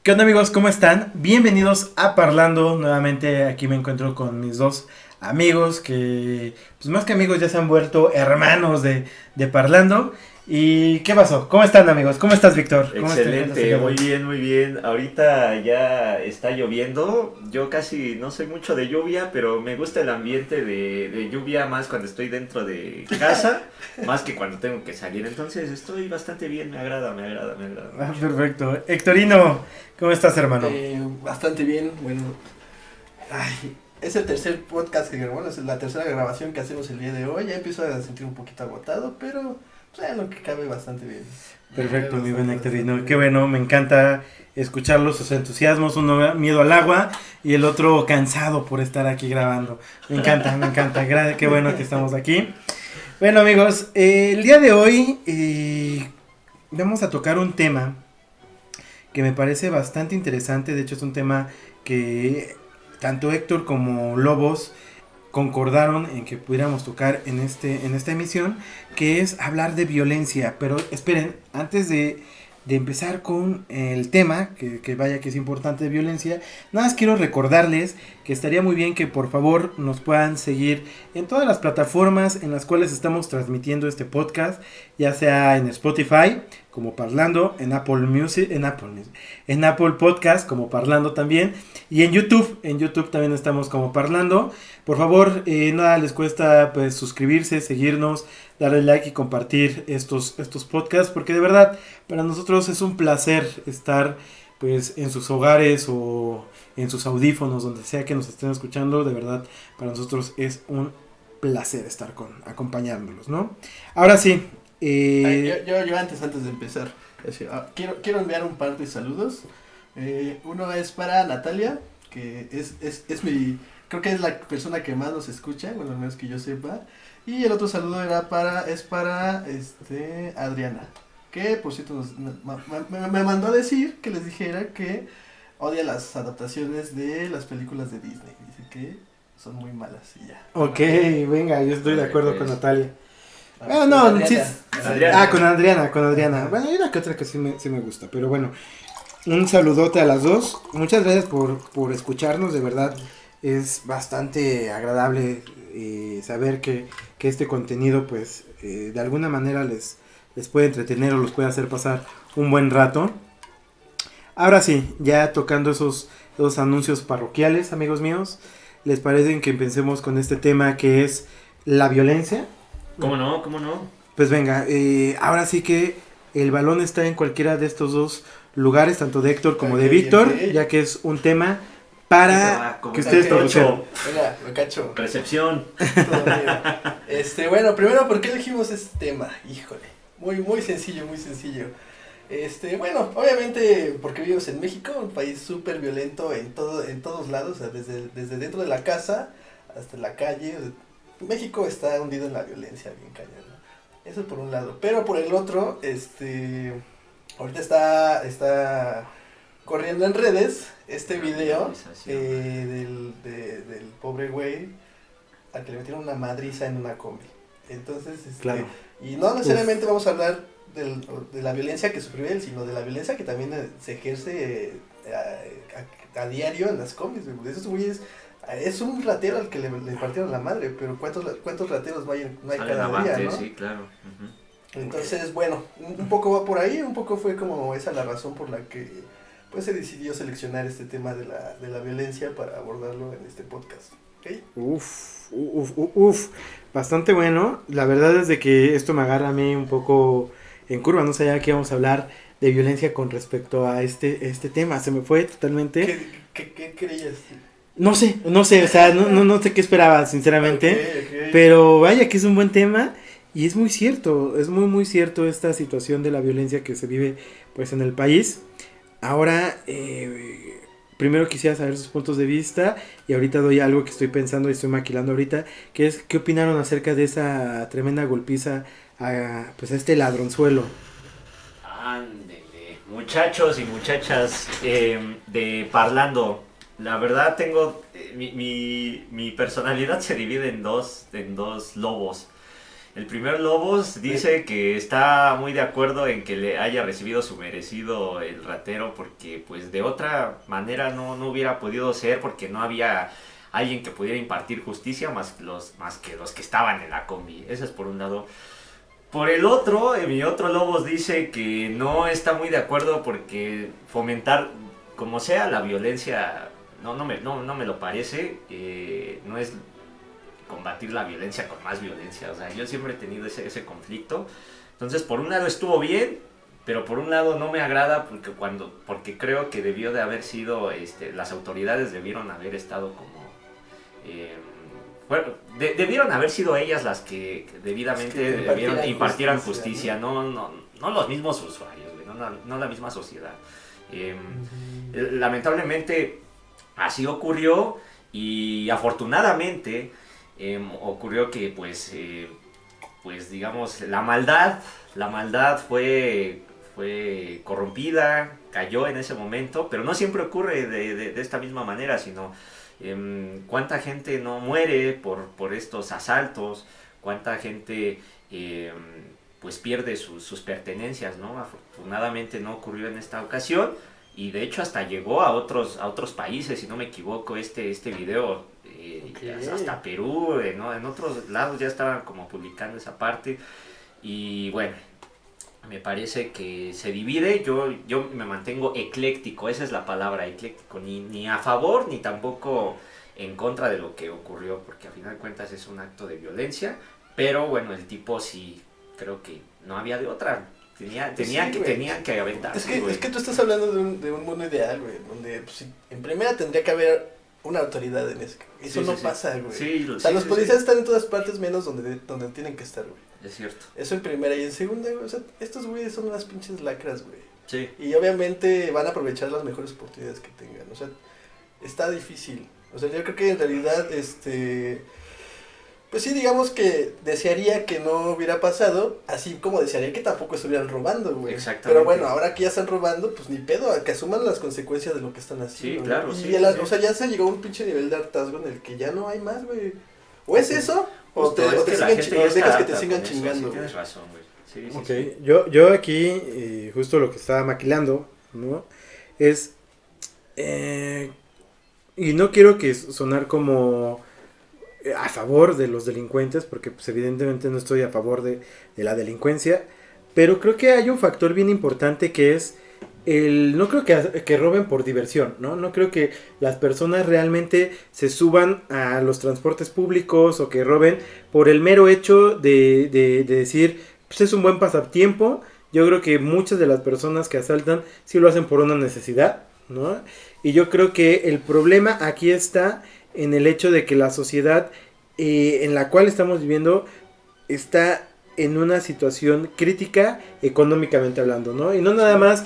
¿Qué onda amigos? ¿Cómo están? Bienvenidos a Parlando. Nuevamente aquí me encuentro con mis dos amigos que, pues más que amigos, ya se han vuelto hermanos de Parlando. ¿Y qué pasó? ¿Cómo están amigos? ¿Cómo estás, Víctor? ¿Cómo Excelente, muy bien, muy bien. Ahorita ya está lloviendo. Yo casi no soy mucho de lluvia, pero me gusta el ambiente de lluvia más cuando estoy dentro de casa, más que cuando tengo que salir. Entonces estoy bastante bien, me agrada. Ah, perfecto. Hectorino, ¿cómo estás, hermano? Bastante bien, bueno. Ay, es el tercer podcast que grabamos, es la tercera grabación que hacemos el día de hoy. Ya empiezo a sentir un poquito agotado, pero pues, en lo que cabe bastante bien. Perfecto, mi buen Hectorino. Qué bueno, me encanta escucharlos, sus entusiasmos, uno miedo al agua y el otro cansado por estar aquí grabando. Me encanta, qué bueno que estamos aquí. Bueno amigos, el día de hoy vamos a tocar un tema que me parece bastante interesante. De hecho es un tema que tanto Héctor como Lobos concordaron en que pudiéramos tocar en esta emisión, que es hablar de violencia. Pero esperen, antes de empezar con el tema, que vaya que es importante, de violencia, nada más quiero recordarles que estaría muy bien que por favor nos puedan seguir en todas las plataformas en las cuales estamos transmitiendo este podcast, ya sea en Spotify como Parlando, en Apple Music, en Apple Podcast como Parlando también, y en YouTube también estamos como Parlando. Por favor, nada les cuesta pues suscribirse, seguirnos, darle like y compartir estos podcasts, porque de verdad para nosotros es un placer estar pues en sus hogares o en sus audífonos, donde sea que nos estén escuchando. De verdad para nosotros es un placer estar acompañándolos, ¿no? Ahora sí. Yo antes de empezar, quiero enviar un par de saludos. Uno es para Natalia, que es mi, creo que es la persona que más nos escucha, bueno, al menos que yo sepa. Y el otro saludo es para Adriana, que por cierto me mandó a decir que les dijera que odia las adaptaciones de las películas de Disney. Dice que son muy malas y ya. Ok, venga, yo estoy de acuerdo Pues, con Natalia. Bueno, Con no, Adriana. sí. Adriana. Con Adriana. Bueno, hay una que otra que sí me gusta, pero bueno. Un saludote a las dos. Muchas gracias por escucharnos, de verdad. Es bastante agradable saber que este contenido, pues, de alguna manera les puede entretener o los puede hacer pasar un buen rato. Ahora sí, ya tocando esos anuncios parroquiales, amigos míos, ¿les parece que empecemos con este tema que es la violencia? ¿Cómo no? ¿Cómo no? Pues venga, ahora sí que el balón está en cualquiera de estos dos lugares, tanto de Héctor como de Víctor, ya que es un tema para que ustedes propusieron. Venga, me cacho. Recepción. Todo bien. Bueno, primero, ¿por qué elegimos este tema? Híjole, muy sencillo, muy sencillo. Bueno, obviamente porque vivimos en México, un país súper violento en todos lados, o sea, desde dentro de la casa hasta la calle. México está hundido en la violencia, bien cañón, ¿no? Eso por un lado. Pero por el otro, ahorita está corriendo en redes este video del pobre güey al que le metieron una madriza en una combi. Entonces, Claro. y no necesariamente vamos a hablar de la violencia que sufrió él, sino de la violencia que también se ejerce a diario en las combis. Esos güeyes, es un ratero al que le partieron la madre, pero ¿cuántos rateros no hay cada día, ¿no? Sí, claro. Uh-huh. Entonces, bueno, un poco va por ahí, un poco fue como esa la razón por la que pues se decidió seleccionar este tema de la violencia para abordarlo en este podcast. ¿Okay? Uf, bastante bueno. La verdad es de que esto me agarra a mí un poco en curva. No sabía que íbamos a hablar de violencia con respecto a este tema. Se me fue totalmente. ¿Qué creías? No sé, o sea, no sé qué esperaba, sinceramente. Okay. Pero vaya que es un buen tema. Y es muy cierto, es muy cierto esta situación de la violencia que se vive pues en el país. Ahora, primero quisiera saber sus puntos de vista y ahorita doy algo que estoy pensando y estoy maquilando ahorita, que es ¿qué opinaron acerca de esa tremenda golpiza a este ladronzuelo? Ándele, muchachos y muchachas de Parlando. La verdad tengo mi personalidad se divide en dos lobos. El primer Lobos dice que está muy de acuerdo en que le haya recibido su merecido el ratero porque pues de otra manera no hubiera podido ser porque no había alguien que pudiera impartir justicia más que los que estaban en la combi. Eso es por un lado. Por el otro, mi otro Lobos dice que no está muy de acuerdo porque fomentar como sea la violencia no me lo parece, no es combatir la violencia con más violencia, o sea, yo siempre he tenido ese conflicto, entonces por un lado estuvo bien, pero por un lado no me agrada porque creo que debió de haber sido, las autoridades debieron haber estado como, bueno, debieron haber sido ellas las que debidamente impartieran justicia, ¿no? No los mismos usuarios, no la misma sociedad. Lamentablemente así ocurrió y afortunadamente ocurrió que pues digamos la maldad fue corrompida, cayó en ese momento, pero no siempre ocurre de esta misma manera, sino cuánta gente no muere por estos asaltos, cuánta gente pues pierde sus pertenencias, ¿no? Afortunadamente no ocurrió en esta ocasión y de hecho hasta llegó a otros países, si no me equivoco, este video, hasta Perú, ¿no? En otros lados ya estaban como publicando esa parte y bueno, me parece que se divide, yo me mantengo ecléctico, esa es la palabra, ecléctico, ni a favor ni tampoco en contra de lo que ocurrió, porque a final de cuentas es un acto de violencia, pero bueno, el tipo sí, creo que no había de otra, tenían que aventarse. Es que tú estás hablando de un mundo ideal, güey, donde pues, en primera tendría que haber una autoridad en eso. Eso no pasa, güey. Sí, o sea, los policías están en todas partes menos donde tienen que estar, güey. Es cierto. Eso en primera. Y en segunda, güey, o sea, estos güeyes son unas pinches lacras, güey. Sí. Y obviamente van a aprovechar las mejores oportunidades que tengan. O sea, está difícil. O sea, yo creo que en realidad, pues sí, digamos que desearía que no hubiera pasado, así como desearía que tampoco estuvieran robando, güey. Exactamente. Pero bueno, ahora que ya están robando, pues ni pedo, a que asuman las consecuencias de lo que están haciendo. Sí, claro, ¿no? sí, Y o sea, ya se llegó a un pinche nivel de hartazgo en el que ya no hay más, güey. O es eso, o te dejas que te sigan chingando. Sí, tienes razón, güey. Sí, okay. Sí. Yo aquí, justo lo que estaba maquilando, ¿no? Es, y no quiero que sonar como a favor de los delincuentes, porque pues evidentemente no estoy a favor de la delincuencia, pero creo que hay un factor bien importante que es no creo que roben por diversión, no creo que las personas realmente se suban a los transportes públicos o que roben por el mero hecho de decir, pues es un buen pasatiempo. Yo creo que muchas de las personas que asaltan sí lo hacen por una necesidad, ¿no? Y yo creo que el problema aquí está en el hecho de que la sociedad en la cual estamos viviendo está en una situación crítica económicamente hablando, ¿no? Y no nada más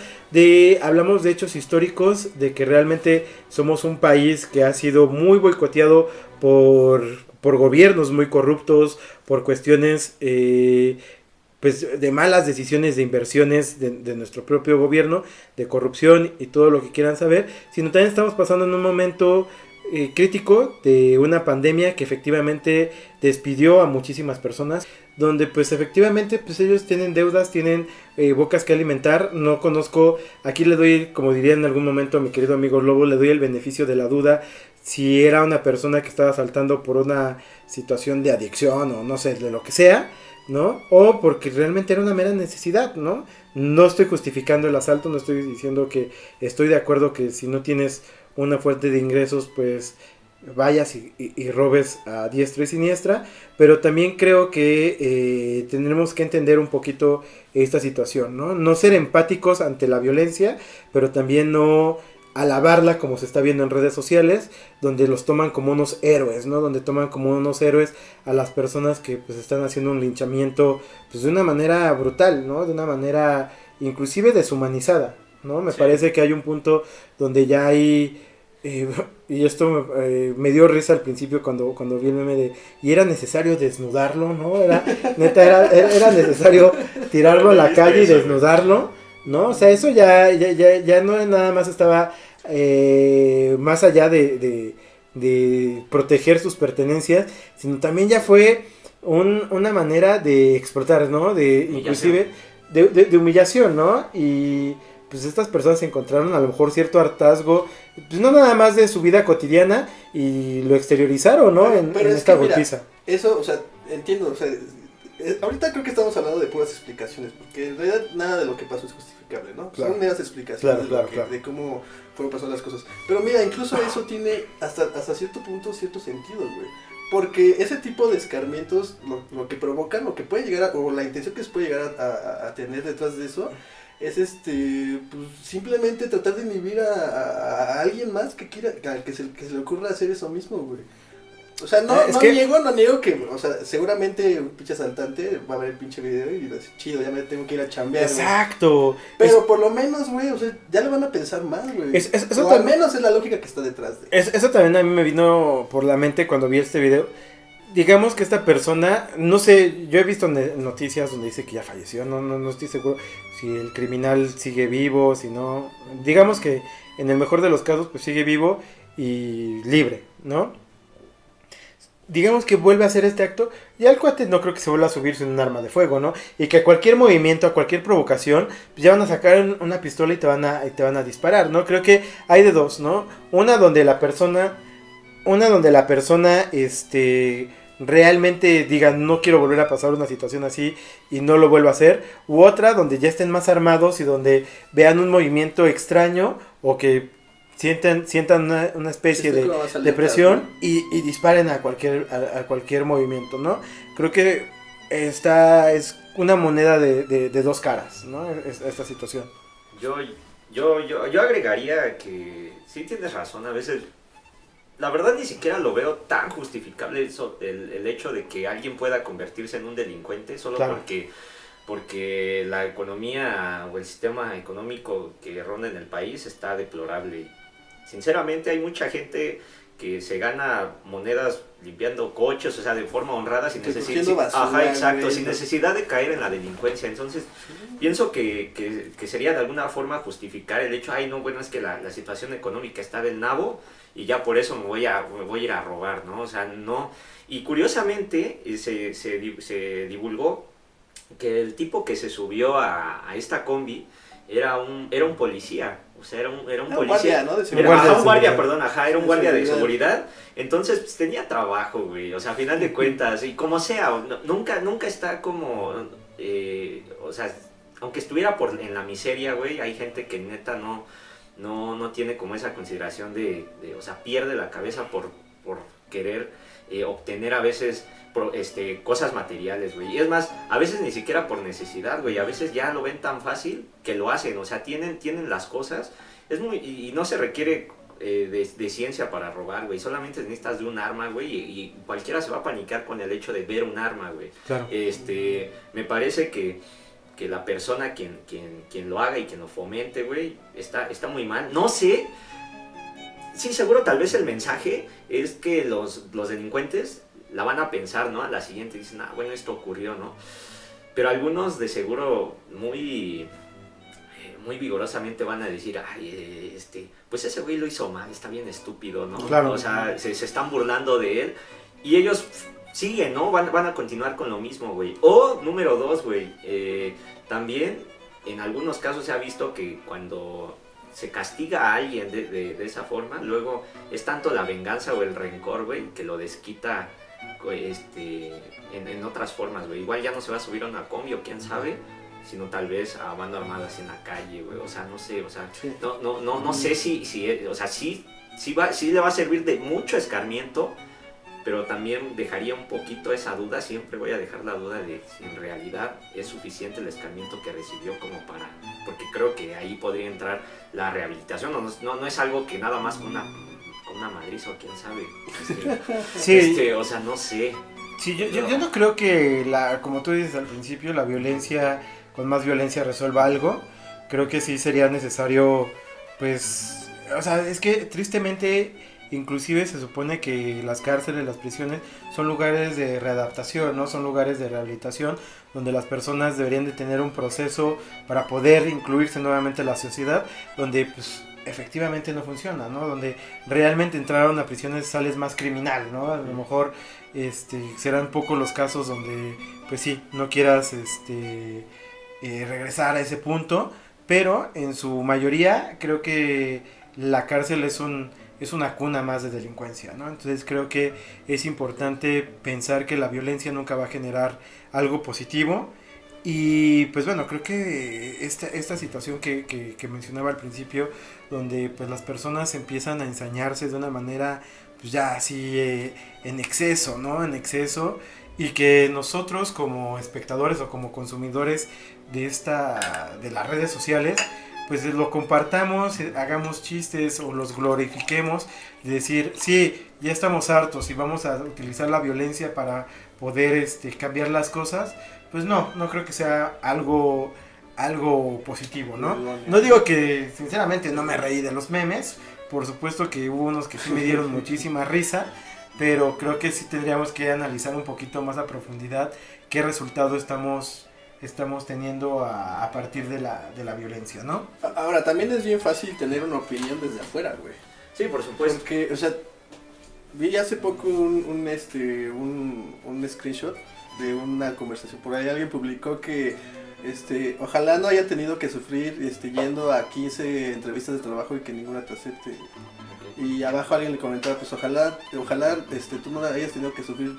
hablamos de hechos históricos, de que realmente somos un país que ha sido muy boicoteado por gobiernos muy corruptos, por cuestiones pues de malas decisiones de inversiones de nuestro propio gobierno, de corrupción y todo lo que quieran saber, sino también estamos pasando en un momento crítico de una pandemia que efectivamente despidió a muchísimas personas, donde pues efectivamente pues ellos tienen deudas, tienen bocas que alimentar. No conozco, aquí le doy, como diría en algún momento a mi querido amigo Lobo, le doy el beneficio de la duda si era una persona que estaba saltando por una situación de adicción o no sé, de lo que sea, ¿no? O porque realmente era una mera necesidad, ¿no? No estoy justificando el asalto, no estoy diciendo que estoy de acuerdo que si no tienes una fuente de ingresos, pues vayas y robes a diestra y siniestra, pero también creo que tendremos que entender un poquito esta situación, ¿no? No ser empáticos ante la violencia, pero también no alabarla como se está viendo en redes sociales, donde los toman como unos héroes, ¿no? Donde toman como unos héroes a las personas que pues están haciendo un linchamiento pues de una manera brutal, ¿no? De una manera inclusive deshumanizada, ¿no? Me parece que hay un punto donde ya hay y esto me dio risa al principio cuando vi el meme de y era necesario desnudarlo, ¿no? Era necesario tirarlo a la calle y desnudarlo, ¿no? O sea, eso ya no nada más estaba más allá de proteger sus pertenencias, sino también ya fue una manera de explotar, ¿no? De Humillación. inclusive de humillación, ¿no? Y pues estas personas encontraron a lo mejor cierto hartazgo, pues no nada más de su vida cotidiana y lo exteriorizaron, ¿no? Pero En es esta que, mira, golpiza. Eso, o sea, entiendo, o sea, ahorita creo que estamos hablando de puras explicaciones, porque en realidad nada de lo que pasó es justificable, ¿no? Claro. Son meras explicaciones Claro, de, claro. de cómo fueron pasando las cosas. Pero mira, incluso eso tiene hasta cierto punto cierto sentido, güey. Porque ese tipo de escarmientos, lo que provocan, lo que puede llegar a, o la intención que se puede llegar a tener detrás de eso, es pues simplemente tratar de inhibir a alguien más que quiera, que se le ocurra hacer eso mismo, güey. O sea, no niego que, o sea, seguramente un pinche asaltante va a ver el pinche video y va a decir, chido, ya me tengo que ir a chambear, güey. Exacto. Pero por lo menos, güey, o sea, ya le van a pensar más, güey. Eso O al también- menos es la lógica que está detrás de. Eso también a mí me vino por la mente cuando vi este video. Digamos que esta persona, no sé, yo he visto noticias donde dice que ya falleció, no estoy seguro si el criminal sigue vivo, si no. Digamos que en el mejor de los casos pues sigue vivo y libre, ¿no? Digamos que vuelve a hacer este acto y al cuate no creo que se vuelva a subirse en un arma de fuego, ¿no? Y que a cualquier movimiento, a cualquier provocación, pues ya van a sacar una pistola y te van a disparar, ¿no? Creo que hay de dos, ¿no? Una donde la persona, realmente diga no quiero volver a pasar una situación así y no lo vuelva a hacer, u otra donde ya estén más armados y donde vean un movimiento extraño o que sientan una especie de presión y disparen a cualquier movimiento, ¿no? Creo que es una moneda de dos caras, ¿no? Esta situación. Yo agregaría que sí tienes razón, a veces la verdad ni siquiera lo veo tan justificable eso, el hecho de que alguien pueda convertirse en un delincuente solo Claro. porque la economía o el sistema económico que ronda en el país está deplorable. Sinceramente hay mucha gente que se gana monedas limpiando coches, o sea, de forma honrada sin necesidad. Ajá, exacto, sin necesidad de caer en la delincuencia. Entonces, pienso que sería de alguna forma justificar el hecho, ay no, bueno, es que la situación económica está del nabo y ya por eso me voy a ir a robar, ¿no? O sea, no. Y curiosamente se divulgó que el tipo que se subió a esta combi era un policía. O sea, era un policía. Guardia, ¿no? Era un guardia de seguridad. Entonces, pues, tenía trabajo, güey. O sea, a final de cuentas, y como sea, nunca está como, o sea, aunque estuviera en la miseria, güey, hay gente que neta no tiene como esa consideración o sea, pierde la cabeza por querer obtener a veces cosas materiales, güey. Y es más, a veces ni siquiera por necesidad, güey. A veces ya lo ven tan fácil que lo hacen. O sea, tienen las cosas. Y no se requiere de ciencia para robar, güey. Solamente necesitas de un arma, güey. Y cualquiera se va a panicar con el hecho de ver un arma, güey. Claro. Me parece que la persona quien lo haga y quien lo fomente, güey, está muy mal. No sé. Sí, seguro tal vez el mensaje es que los delincuentes la van a pensar, ¿no? A la siguiente dicen, bueno, esto ocurrió, ¿no? Pero algunos de seguro muy vigorosamente van a decir, ay, pues ese güey lo hizo mal, está bien estúpido, ¿no? Claro. O sea, se están burlando de él y ellos siguen, ¿no? Van a continuar con lo mismo, güey. O, número 2, güey, también en algunos casos se ha visto que cuando se castiga a alguien de esa forma, luego es tanto la venganza o el rencor, güey, que lo desquita en otras formas, güey. Igual ya no se va a subir a una combi o quién sabe, sino tal vez a mano armada así en la calle, güey. O sea, no sé, o sea, Sí. no sé si o sea, sí le va a servir de mucho escarmiento, pero también dejaría un poquito esa duda, siempre voy a dejar la duda de si en realidad es suficiente el escarmiento que recibió como para, porque creo que ahí podría entrar la rehabilitación, no es algo que nada más con una madriza o quién sabe, Sí. o sea, no sé. Sí, yo no creo que, como tú dices al principio, la violencia, con más violencia resuelva algo. Creo que sí sería necesario, pues, o sea, es que tristemente, inclusive se supone que las cárceles, las prisiones, son lugares de readaptación, ¿no? Son lugares de rehabilitación, donde las personas deberían de tener un proceso para poder incluirse nuevamente en la sociedad, donde, pues, efectivamente no funciona, ¿no? Donde realmente entrar a una prisión sales más criminal, ¿no? A lo mejor serán pocos los casos donde, pues sí, no quieras regresar a ese punto, pero en su mayoría creo que la cárcel es una cuna más de delincuencia, ¿no? Entonces creo que es importante pensar que la violencia nunca va a generar algo positivo. Y pues bueno, creo que esta situación que mencionaba al principio, donde pues las personas empiezan a ensañarse de una manera pues ya así en exceso, ¿no? En exceso, y que nosotros como espectadores o como consumidores de las redes sociales, pues lo compartamos, hagamos chistes o los glorifiquemos, y decir, sí, ya estamos hartos y vamos a utilizar la violencia para poder cambiar las cosas. Pues no creo que sea algo positivo, ¿no? No digo que, sinceramente, no me reí de los memes. Por supuesto que hubo unos que sí me dieron muchísima risa, pero creo que sí tendríamos que analizar un poquito más a profundidad qué resultado estamos teniendo a partir de la violencia, ¿no? Ahora, también es bien fácil tener una opinión desde afuera, güey. Sí, por supuesto. Porque, o sea, vi hace poco un screenshot de una conversación. Por ahí alguien publicó que ojalá no haya tenido que sufrir yendo a 15 entrevistas de trabajo y que ninguna te acepte. Y abajo alguien le comentaba, pues ojalá tú no hayas tenido que sufrir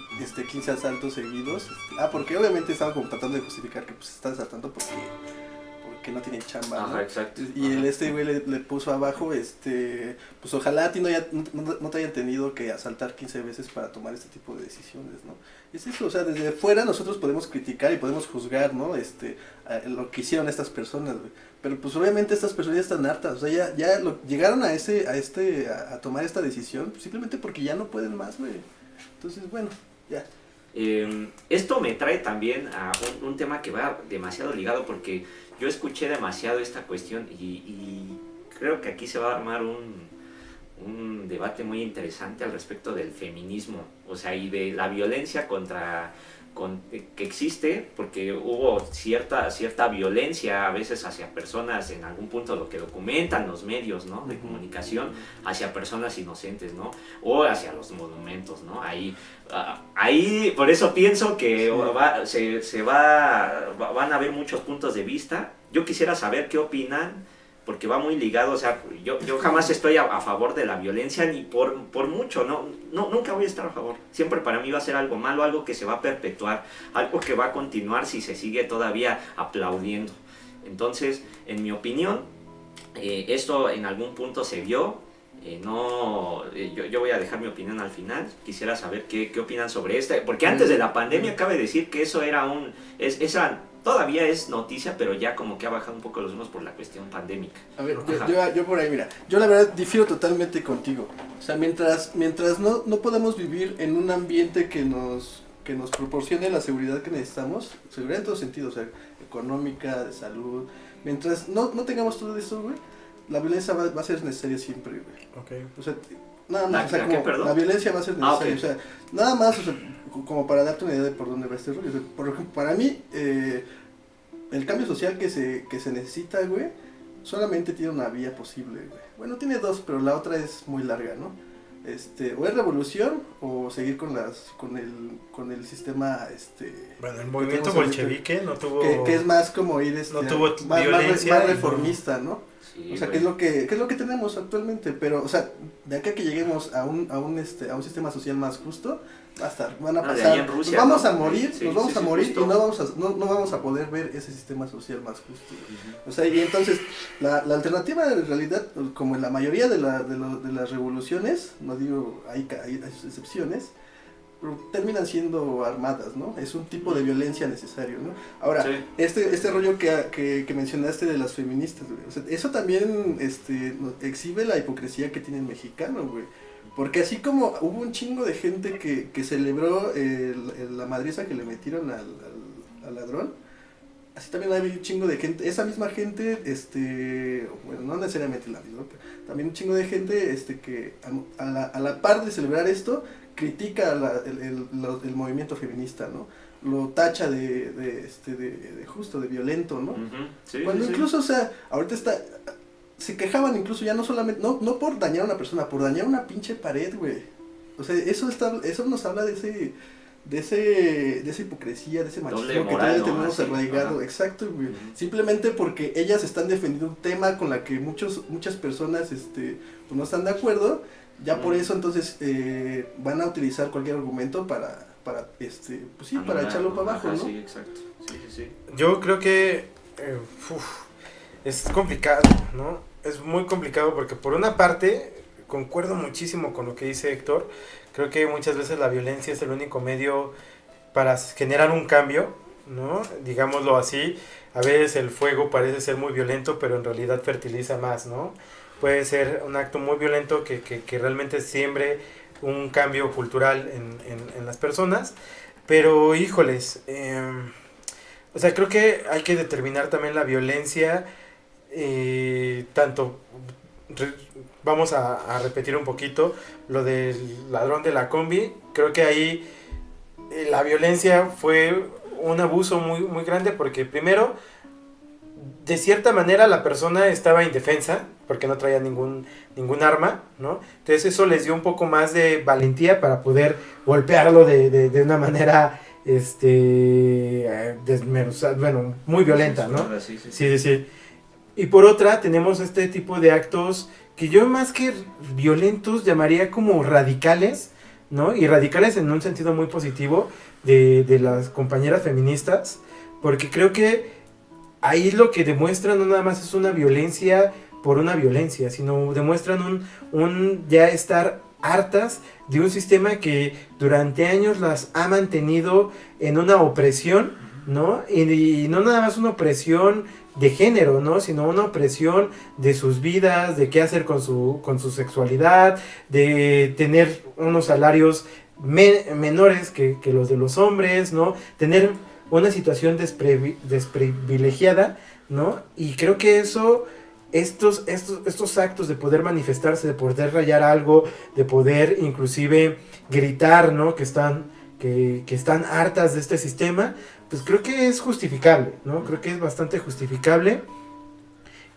15 asaltos seguidos. Porque obviamente estaba como tratando de justificar que pues estás asaltando porque no tienen chamba, ¿no? Ajá, exacto. Y güey le puso abajo, pues ojalá a ti no te hayan tenido que asaltar 15 veces para tomar este tipo de decisiones, ¿no? Es eso, o sea, desde fuera nosotros podemos criticar y podemos juzgar, ¿no? Lo que hicieron estas personas, güey. Pero pues obviamente estas personas ya están hartas, o sea, llegaron a tomar esta decisión pues, simplemente porque ya no pueden más, güey. Entonces, bueno, ya. Esto me trae también a un tema que va demasiado ligado, porque yo escuché demasiado esta cuestión y creo que aquí se va a armar un debate muy interesante al respecto del feminismo, o sea, y de la violencia que existe, porque hubo cierta violencia a veces hacia personas, en algún punto lo que documentan los medios, ¿no?, de comunicación, hacia personas inocentes, ¿no?, o hacia los monumentos, ¿no? Ahí por eso pienso que van a haber muchos puntos de vista. Yo quisiera saber qué opinan, porque va muy ligado, o sea, yo jamás estoy a favor de la violencia, ni por mucho, no, nunca voy a estar a favor. Siempre para mí va a ser algo malo, algo que se va a perpetuar, algo que va a continuar si se sigue todavía aplaudiendo. Entonces, en mi opinión, esto en algún punto se vio, yo voy a dejar mi opinión al final. Quisiera saber qué opinan sobre esto, porque antes de la pandemia cabe decir que eso era todavía es noticia, pero ya como que ha bajado un poco los humos por la cuestión pandémica. A ver, yo por ahí, mira, yo la verdad difiero totalmente contigo. O sea, mientras no podamos vivir en un ambiente que nos proporcione la seguridad que necesitamos, seguridad en todos sentidos, o sea, económica, de salud, mientras no tengamos todo eso, güey, la violencia va a ser necesaria siempre, güey. Okay. O sea, nada más, o sea, como la violencia va a ser necesaria, okay. O sea, nada más, o sea, como para darte una idea de por dónde va este rollo. O sea, por ejemplo, para mí, el cambio social que se necesita, güey, solamente tiene una vía posible, güey. Bueno, tiene dos, pero la otra es muy larga, ¿no? O es revolución o seguir con el sistema, bueno, el movimiento bolchevique no tuvo... Que es más como ir, no tuvo violencia, más reformista, ¿no? Sí, o sea, ¿qué es lo que tenemos actualmente? Pero, o sea, de acá que lleguemos a un sistema social más justo, van a pasar, Rusia, nos vamos a morir, sí, nos vamos a morir justo. Y no vamos a poder ver ese sistema social más justo. O sea, y entonces, la alternativa en realidad, como en la mayoría de las revoluciones, no digo, hay excepciones, pero terminan siendo armadas, ¿no? Es un tipo de violencia necesario, ¿no? Ahora, sí. este rollo que mencionaste de las feministas, güey, o sea, eso también exhibe la hipocresía que tiene el mexicano, güey. Porque así como hubo un chingo de gente que celebró la madriza que le metieron al ladrón, así también hay un chingo de gente, esa misma gente, bueno, no necesariamente la misma, pero también un chingo de gente que a la par de celebrar esto, critica el movimiento feminista, ¿no? Lo tacha de justo, de violento, ¿no? Uh-huh. Sí, cuando sí. Incluso, o sea, ahorita se quejaban incluso ya no solamente, no por dañar a una persona, por dañar una pinche pared, güey. O sea, eso nos habla de esa hipocresía, de ese machismo Doble que moral, todavía ¿no? tenemos Así, arraigado. ajá. Exacto, güey. Simplemente porque ellas están defendiendo un tema con la que muchas personas pues no están de acuerdo, ya por eso entonces van a utilizar cualquier argumento para pues sí, para Anular, echarlo para abajo, ajá, ¿no? Sí, exacto. Sí. Yo creo que es complicado, ¿no? Es muy complicado porque por una parte concuerdo muchísimo con lo que dice Héctor. Creo que muchas veces la violencia es el único medio para generar un cambio, ¿no? Digámoslo así. A veces el fuego parece ser muy violento, pero en realidad fertiliza más, ¿no? Puede ser un acto muy violento que realmente siembre un cambio cultural en las personas. Pero, híjoles, o sea, creo que hay que determinar también la violencia, tanto, vamos a repetir un poquito lo del ladrón de la combi. Creo que ahí la violencia fue un abuso muy, muy grande porque primero, de cierta manera la persona estaba indefensa porque no traía ningún arma, ¿no? Entonces eso les dio un poco más de valentía para poder golpearlo de una manera desmenuzada, bueno, muy violenta, ¿no? Sí. Y por otra tenemos este tipo de actos que yo más que violentos llamaría como radicales, ¿no? Y radicales en un sentido muy positivo de las compañeras feministas, porque creo que ahí lo que demuestran no nada más es una violencia por una violencia, sino demuestran un ya estar hartas de un sistema que durante años las ha mantenido en una opresión, ¿no? Y no nada más una opresión de género, ¿no? Sino una opresión de sus vidas, de qué hacer con su sexualidad, de tener unos salarios menores que los de los hombres, ¿no? Tener una situación desprivilegiada, ¿no? Y creo que eso, estos actos de poder manifestarse, de poder rayar algo, de poder inclusive gritar, ¿no? Que están hartas de este sistema, pues creo que es justificable, ¿no? Creo que es bastante justificable.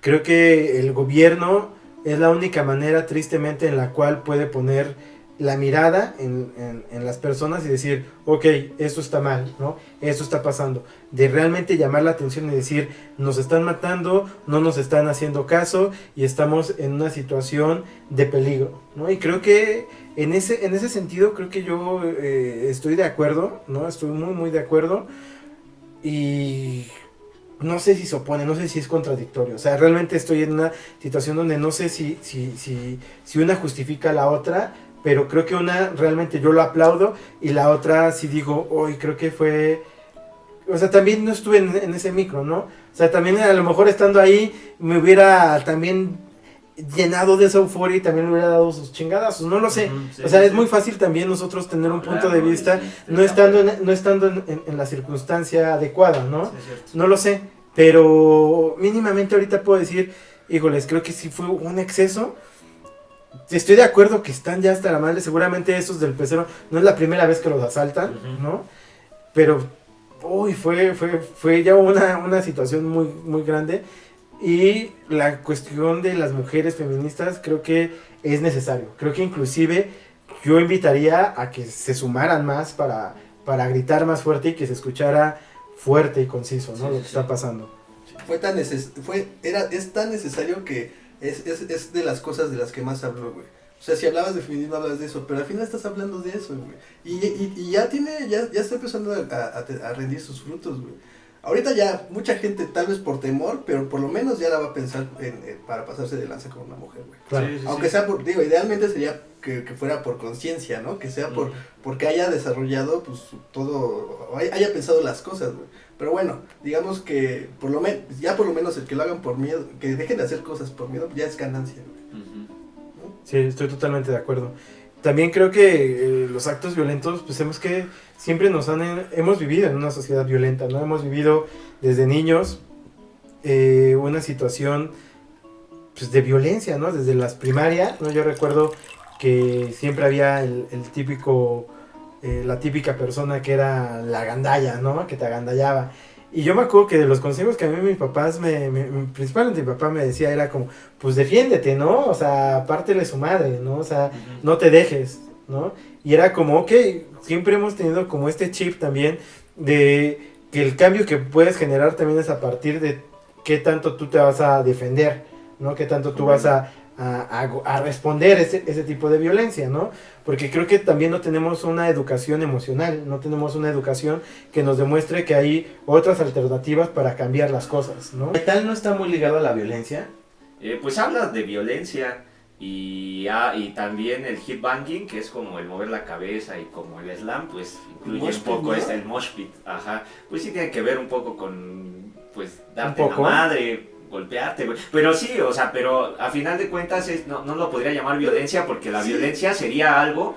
Creo que el gobierno es la única manera, tristemente, en la cual puede poner la mirada en las personas y decir, ok, esto está mal, ¿no? Esto está pasando. De realmente llamar la atención y decir, nos están matando, no nos están haciendo caso y estamos en una situación de peligro, ¿no? Y creo que en ese sentido, creo que yo estoy de acuerdo, ¿no? Estoy muy, muy de acuerdo. Y no sé si se opone, no sé si es contradictorio. O sea, realmente estoy en una situación donde no sé si una justifica a la otra, pero creo que una realmente yo lo aplaudo y la otra sí digo, hoy creo que fue... O sea, también no estuve en ese micro, ¿no? O sea, también a lo mejor estando ahí me hubiera también llenado de esa euforia y también le hubiera dado sus chingadazos, no lo sé. Sí, o sea, sí, es muy fácil también nosotros tener un punto de no, vista sí, no estando en la circunstancia adecuada, ¿no? Sí, es cierto. No lo sé, pero mínimamente ahorita puedo decir, híjoles, creo que sí fue un exceso. Estoy de acuerdo que están ya hasta la madre, seguramente esos del pecero no es la primera vez que los asaltan, ¿no? Pero, uy, fue ya una situación muy, muy grande. Y la cuestión de las mujeres feministas creo que es necesario. Creo que inclusive yo invitaría a que se sumaran más para gritar más fuerte y que se escuchara fuerte y conciso, ¿no? Lo que está pasando. Es tan necesario que es de las cosas de las que más hablo, güey. O sea, si hablabas de feminismo, hablas de eso, pero al final estás hablando de eso, güey. Y ya está empezando a rendir sus frutos, güey. Ahorita ya mucha gente, tal vez por temor, pero por lo menos ya la va a pensar para pasarse de lanza con una mujer, güey. Claro. Sí, Aunque sea idealmente sería que fuera por conciencia, ¿no? Que sea porque haya desarrollado, pues, todo, haya pensado las cosas, güey. Pero bueno, digamos que por lo menos el que lo hagan por miedo, que dejen de hacer cosas por miedo, ya es ganancia, güey. Sí, estoy totalmente de acuerdo. También creo que los actos violentos, pues siempre hemos vivido en una sociedad violenta, ¿no? Hemos vivido desde niños una situación, pues, de violencia, ¿no? Desde las primarias, ¿no? Yo recuerdo que siempre había el típico, la típica persona que era la gandalla, ¿no? Que te agandallaba. Y yo me acuerdo que de los consejos que a mí mis papás, principalmente mi papá me decía, era como, pues defiéndete, ¿no? O sea, pártele su madre, ¿no? O sea, no te dejes, ¿no? Y era como, ok, siempre hemos tenido como este chip también de que el cambio que puedes generar también es a partir de qué tanto tú te vas a defender, ¿no? Qué tanto tú vas a responder ese tipo de violencia, ¿no? Porque creo que también no tenemos una educación emocional, no tenemos una educación que nos demuestre que hay otras alternativas para cambiar las cosas, ¿no? ¿Qué tal no está muy ligado a la violencia? Pues hablas de violencia y también el headbanging, que es como el mover la cabeza, y como el slam, pues incluye un poco ¿no? el mosh pit, ajá. Pues sí tiene que ver un poco con, pues, darte ¿Un la poco? madre, golpearte, güey. Pero sí, o sea, pero a final de cuentas no lo podría llamar violencia, porque la violencia sería algo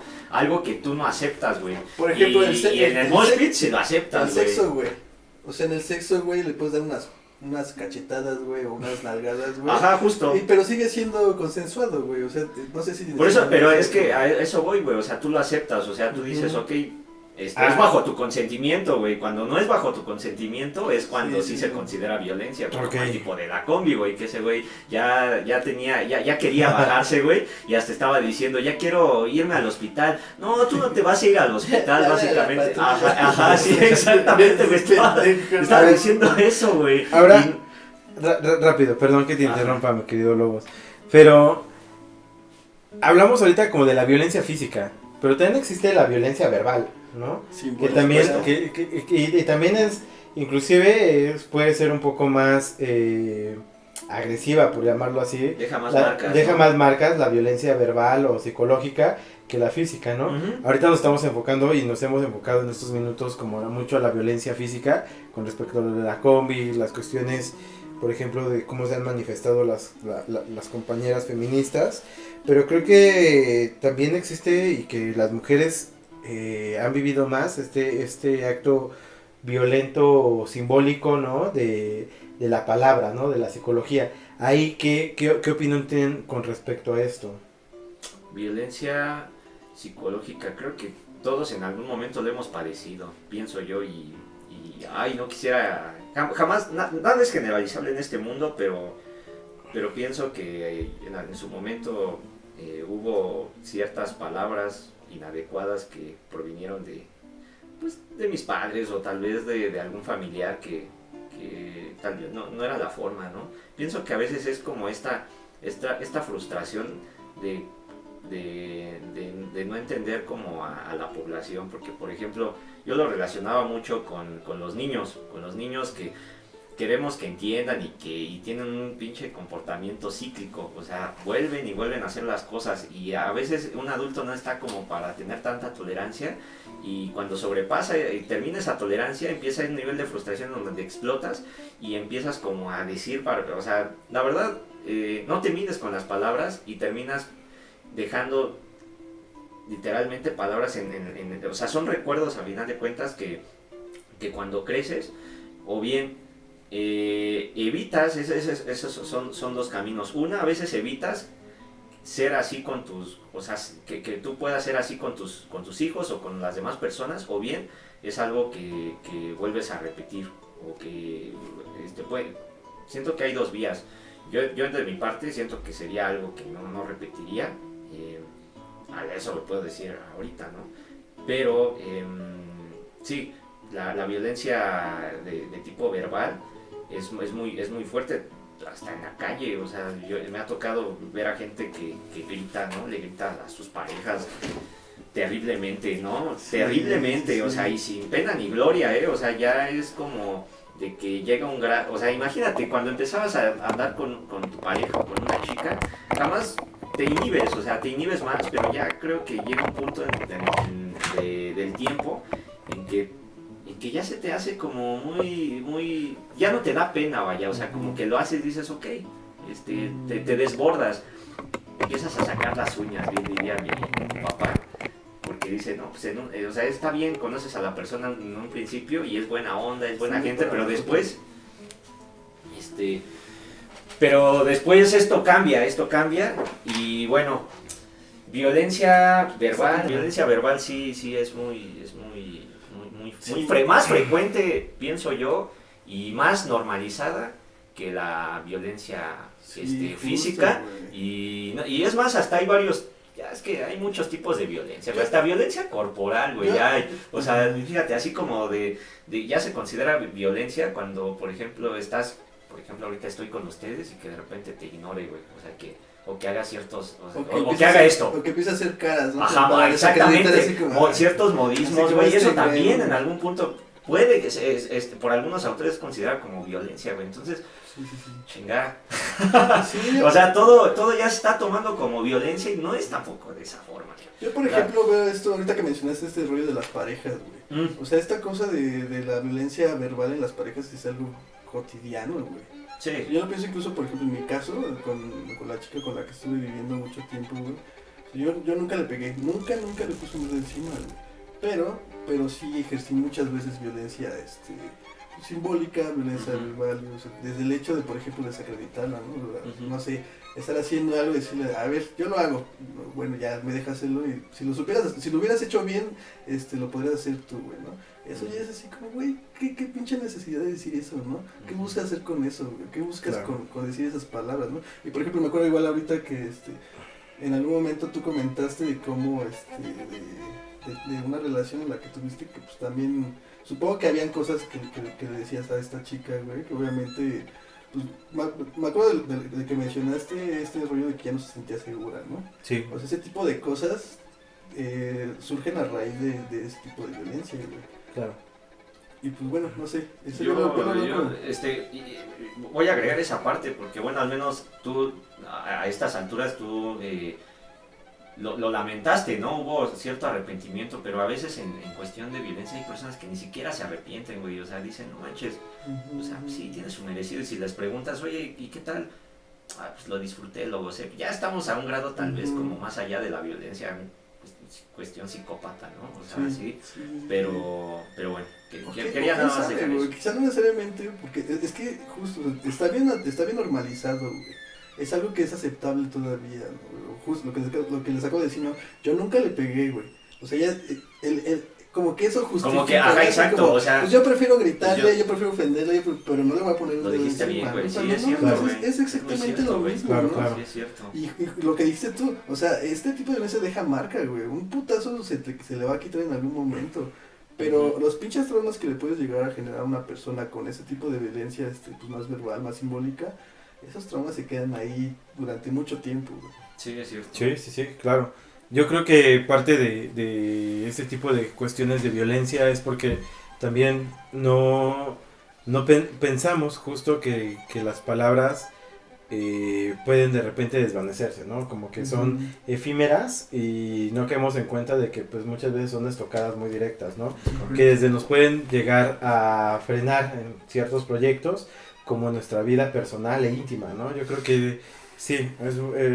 que tú no aceptas, güey. Por ejemplo, y en el mosh pit se lo aceptas, el güey. sexo, güey. O sea, en el sexo, güey, le puedes dar unas cachetadas, güey, o unas nalgadas, güey. Ajá, justo. Pero sigue siendo consensuado, güey. O sea, no sé si... Por eso, pero es que a eso voy, güey. O sea, tú lo aceptas, o sea, tú dices, ok, es bajo tu consentimiento, güey. Cuando no es bajo tu consentimiento es cuando sí se considera violencia, como el tipo de la combi, güey, que ese güey ya quería bajarse, güey, y hasta estaba diciendo, ya quiero irme al hospital. No, tú no te vas a ir al hospital, básicamente. Ajá, sí, exactamente, güey. Estaba diciendo eso, güey. Ahora, rápido, perdón que te interrumpa, mi querido Lobos, pero hablamos ahorita como de la violencia física, pero también existe la violencia verbal, ¿no? Sí, Que también, y también es, inclusive puede ser un poco más agresiva, por llamarlo así. Deja más marcas la violencia verbal o psicológica que la física, ¿no? Ahorita nos estamos enfocando y nos hemos enfocado en estos minutos como mucho a la violencia física con respecto a lo de la combi, las cuestiones, por ejemplo, de cómo se han manifestado las compañeras feministas, pero creo que también existe y que las mujeres han vivido más este acto violento simbólico, ¿no? De la palabra, ¿no? De la psicología. Ahí, ¿qué opinión tienen con respecto a esto? Violencia psicológica, creo que todos en algún momento lo hemos padecido, pienso yo, y ay, no quisiera, jamás, nada es generalizable en este mundo, pero pienso que en su momento hubo ciertas palabras inadecuadas que provinieron de mis padres, o tal vez de algún familiar que tal vez no era la forma, ¿no? Pienso que a veces es como esta frustración de no entender como a la población, porque por ejemplo yo lo relacionaba mucho con los niños que queremos que entiendan y tienen un pinche comportamiento cíclico, o sea, vuelven a hacer las cosas, y a veces un adulto no está como para tener tanta tolerancia, y cuando sobrepasa y termina esa tolerancia empieza un nivel de frustración donde explotas y empiezas como a decir, o sea, la verdad, no te mides con las palabras y terminas dejando literalmente palabras o sea, son recuerdos a final de cuentas que cuando creces, o bien evitas, esos son dos caminos. Una, a veces evitas ser así con o sea, que tú puedas ser así con tus hijos o con las demás personas, o bien es algo que vuelves a repetir, o que siento que hay dos vías. Yo de mi parte siento que sería algo que no repetiría. Eso lo puedo decir ahorita, ¿no? Pero sí, la violencia de tipo verbal es muy fuerte, hasta en la calle. O sea, me ha tocado ver a gente que grita, ¿no? Le grita a sus parejas terriblemente, ¿no? Terriblemente, sí. O sea, y sin pena ni gloria, o sea, ya es como de que llega un gran... O sea, imagínate, cuando empezabas a andar con tu pareja o con una chica, jamás te inhibes, o sea, te inhibes más, pero ya creo que llega un punto del tiempo en que ya se te hace como muy, ya no te da pena, vaya, o sea, como que lo haces y dices, ok, te desbordas, empiezas a sacar las uñas, bien diría mi papá, porque dice, no, pues o sea, está bien, conoces a la persona en un principio y es buena onda, es buena gente, pero después, esto cambia, y bueno, violencia verbal sí es muy más frecuente, pienso yo, y más normalizada que la violencia Sí, justo, física. güey. Y es más, hasta hay varios, ya es que hay muchos tipos de violencia, güey, hasta violencia corporal, güey, ya hay, o sea, fíjate, así como ya se considera violencia cuando, por ejemplo, ahorita estoy con ustedes y que de repente te ignore, güey, o sea, o que haga ciertos, o que haga esto. O que empiece a hacer caras, ¿no? Ajá, Para exactamente, desacreditar así como, ciertos así modismos, como güey, y eso este, también güey. en algún punto puede que por algunos autores es considerado como violencia, güey, entonces, Sí, sí, sí. chingada. Sí, O sea, todo ya se está tomando como violencia y no es tampoco de esa forma. yo por ejemplo veo esto, ahorita que mencionaste este rollo de las parejas, güey. Mm, O sea, esta cosa de la violencia verbal en las parejas es algo cotidiano, güey. sí. Yo lo pienso incluso, por ejemplo, en mi caso, con la chica con la que estuve viviendo mucho tiempo, güey. Yo nunca le pegué, nunca le puse un dedo encima, güey. Pero sí ejercí muchas veces violencia, simbólica, violencia verbal, o sea, desde el hecho de, por ejemplo, desacreditarla, ¿no? No sé, estar haciendo algo y decirle, a ver, yo lo hago, bueno, ya me dejas hacerlo y si lo hubieras hecho bien, lo podrías hacer tú, güey, ¿no? Eso ya es así como, güey, ¿qué pinche necesidad de decir eso, ¿no? ¿Qué buscas hacer con eso, güey? ¿Qué buscas con decir esas palabras, ¿no? Y por ejemplo, me acuerdo igual ahorita que, en algún momento tú comentaste de cómo, de una relación en la que tuviste que, pues, también, supongo que habían cosas que le decías a esta chica, güey, que obviamente, pues, me acuerdo de que mencionaste este rollo de que ya no se sentía segura, ¿no? Sí. O sea, ese tipo de cosas surgen a raíz de ese tipo de violencia, güey. Claro. Y pues bueno, no sé, eso Yo, lo veo como- voy a agregar esa parte porque, bueno, al menos tú, a estas alturas, tú lo lamentaste, ¿no? Hubo cierto arrepentimiento, pero a veces en cuestión de violencia hay personas que ni siquiera se arrepienten, güey, o sea, dicen, no manches, o sea, sí, tiene su merecido, y si les preguntas, oye, ¿y qué tal? Ah, pues lo disfruté, lo gocé, ya estamos a un grado tal vez como más allá de la violencia, cuestión psicópata, ¿no? O sea, sí, pero bueno, quería nada más dejar eso. Quizá no necesariamente, porque es que justo está bien normalizado, güey. Es algo que es aceptable todavía, ¿no? Justo lo que les acabo de decir, ¿no? Yo nunca le pegué, güey. O sea, ya, como que eso justifica. Como que, ajá, ¿no? exacto, Como, o sea, pues yo prefiero gritarle, pues yo prefiero ofenderle, pero no le voy a poner un lo dedo dijiste encima, bien, güey, ¿no? O sea, sí, no, es no, cierto, no, güey. es exactamente Muy cierto, lo güey. mismo, Claro, ¿no? claro. Sí, es cierto. Y lo que dijiste tú, o sea, este tipo de violencia deja marca, güey. Un putazo se le va a quitar en algún momento. Pero los pinches traumas que le puedes llegar a generar a una persona con ese tipo de violencia, pues más verbal, más simbólica, esos traumas se quedan ahí durante mucho tiempo, güey. Sí, es cierto. Sí, claro. Yo creo que parte de ese tipo de cuestiones de violencia es porque también no pensamos justo que las palabras pueden de repente desvanecerse, ¿no? Como que son efímeras y no caemos en cuenta de que pues muchas veces son estocadas muy directas, ¿no? Que desde nos pueden llegar a frenar en ciertos proyectos como nuestra vida personal e íntima, ¿no? Yo creo que sí,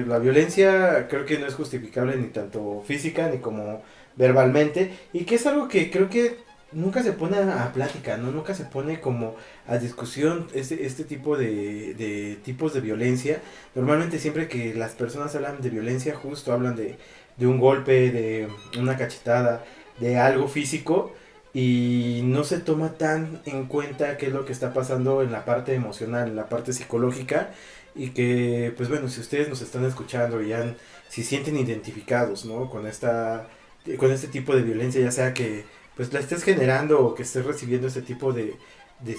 la violencia creo que no es justificable ni tanto física ni como verbalmente y que es algo que creo que nunca se pone a plática, ¿no? Nunca se pone como a discusión este tipo de tipos de violencia. Normalmente siempre que las personas hablan de violencia justo hablan de un golpe, de una cachetada, de algo físico y no se toma tan en cuenta qué es lo que está pasando en la parte emocional, en la parte psicológica y que pues bueno, si ustedes nos están escuchando y si sienten identificados, ¿no? con este tipo de violencia, ya sea que pues la estés generando o que estés recibiendo este tipo de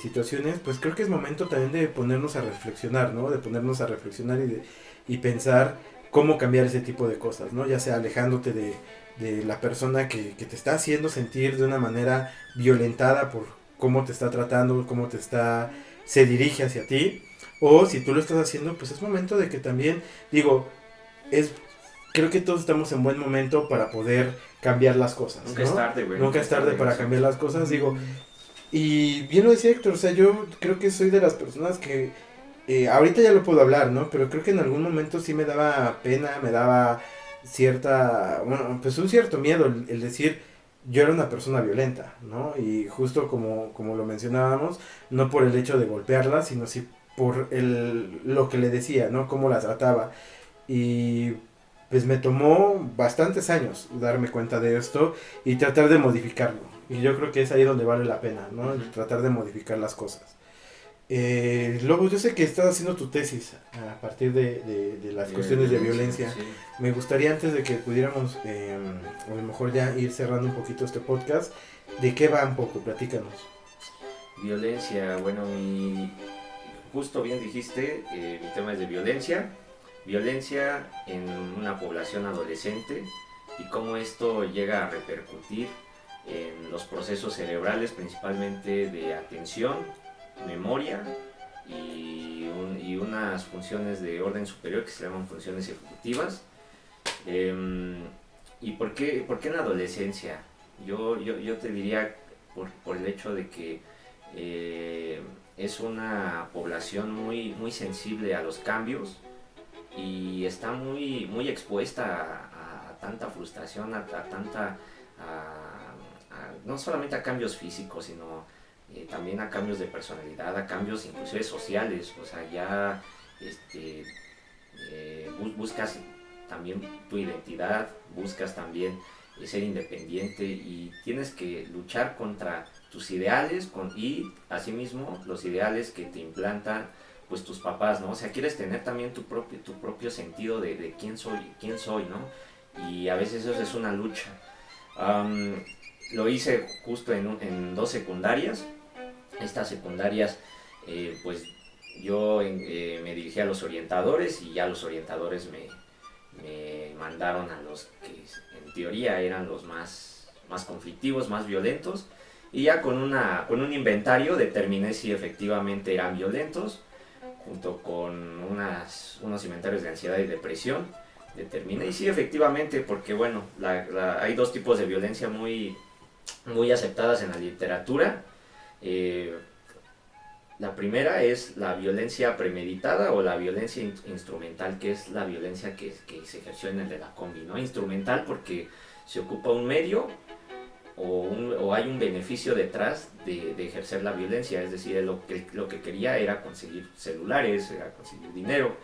situaciones, pues creo que es momento también de ponernos a reflexionar, ¿no? De ponernos a reflexionar y pensar cómo cambiar ese tipo de cosas, ¿no? Ya sea alejándote de la persona que te está haciendo sentir de una manera violentada por cómo te está tratando, se dirige hacia ti, o si tú lo estás haciendo, pues es momento de que también, creo que todos estamos en buen momento para poder cambiar las cosas, Nunca ¿no? es tarde, güey. Nunca es tarde para cambiar las cosas, y bien lo decía Héctor, o sea, yo creo que soy de las personas que, ahorita ya lo puedo hablar, ¿no? Pero creo que en algún momento sí me daba pena, me daba pues un cierto miedo el decir, yo era una persona violenta, ¿no? Y justo como lo mencionábamos, no por el hecho de golpearla, sino sí por lo que le decía, ¿no? Cómo la trataba. Y pues me tomó bastantes años darme cuenta de esto y tratar de modificarlo. Y yo creo que es ahí donde vale la pena, ¿no? Tratar de modificar las cosas. Lobos, yo sé que estás haciendo tu tesis a partir de las cuestiones de violencia. Sí. Me gustaría, antes de que pudiéramos a lo mejor ya ir cerrando un poquito este podcast, ¿de qué va un poco? Platícanos. Violencia, bueno, justo bien dijiste, mi tema es de violencia en una población adolescente y cómo esto llega a repercutir en los procesos cerebrales, principalmente de atención, memoria y unas funciones de orden superior que se llaman funciones ejecutivas. ¿Y por qué en la adolescencia? Yo te diría por el hecho de que es una población muy sensible a los cambios y está muy expuesta a tanta frustración, a tanta, no solamente a cambios físicos, sino también a cambios de personalidad, a cambios inclusive sociales. O sea, ya buscas también tu identidad, buscas también ser independiente y tienes que luchar contra tus ideales y asimismo los ideales que te implantan pues tus papás, ¿no? O sea, quieres tener también tu propio sentido de quién soy, ¿no? Y a veces eso es una lucha. Lo hice justo en 2 secundarias. Estas secundarias, pues yo me dirigí a los orientadores y ya los orientadores me mandaron a los que en teoría eran los más conflictivos, más violentos, y ya con un inventario determiné si efectivamente eran violentos, junto con unos inventarios de ansiedad y depresión, determiné, y sí, efectivamente, porque bueno, hay 2 tipos de violencia muy aceptadas en la literatura. La primera es la violencia premeditada o la violencia instrumental, que es la violencia que se ejerció en el de la combi, ¿no? Instrumental porque se ocupa un medio o hay un beneficio detrás de ejercer la violencia, es decir, lo que quería era conseguir celulares, era conseguir dinero,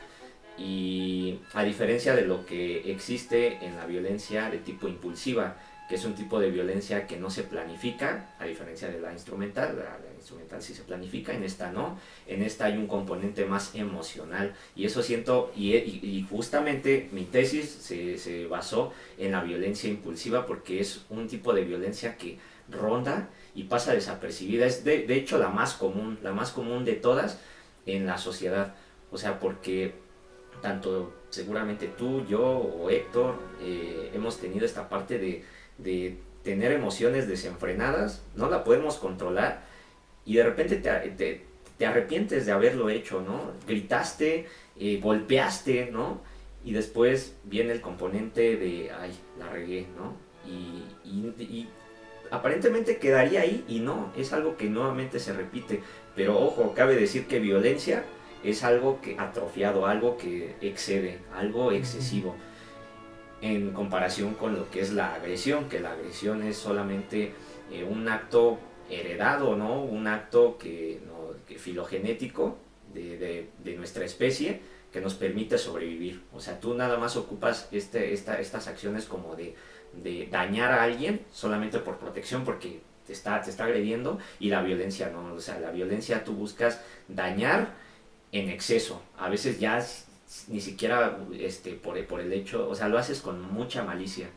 y a diferencia de lo que existe en la violencia de tipo impulsiva, que es un tipo de violencia que no se planifica, a diferencia de la instrumental. La instrumental sí se planifica, en esta no. En esta hay un componente más emocional, y eso siento, y justamente mi tesis se basó en la violencia impulsiva, porque es un tipo de violencia que ronda y pasa desapercibida. Es de hecho la más común de todas en la sociedad. O sea, porque tanto seguramente tú, yo o Héctor hemos tenido esta parte de tener emociones desenfrenadas, no la podemos controlar y de repente te arrepientes de haberlo hecho, ¿no? Gritaste, golpeaste, ¿no? Y después viene el componente de, ay, la regué, ¿no? Y aparentemente quedaría ahí y no, es algo que nuevamente se repite. Pero ojo, cabe decir que violencia es algo que atrofiado, algo que excede, algo excesivo, en comparación con lo que es la agresión, que la agresión es solamente un acto heredado, ¿no? Un acto que filogenético de nuestra especie, que nos permite sobrevivir. O sea, tú nada más ocupas estas acciones como de dañar a alguien solamente por protección, porque te está agrediendo, y la violencia no. O sea, la violencia tú buscas dañar en exceso, a veces ya ni siquiera por el hecho, o sea, lo haces con mucha malicia.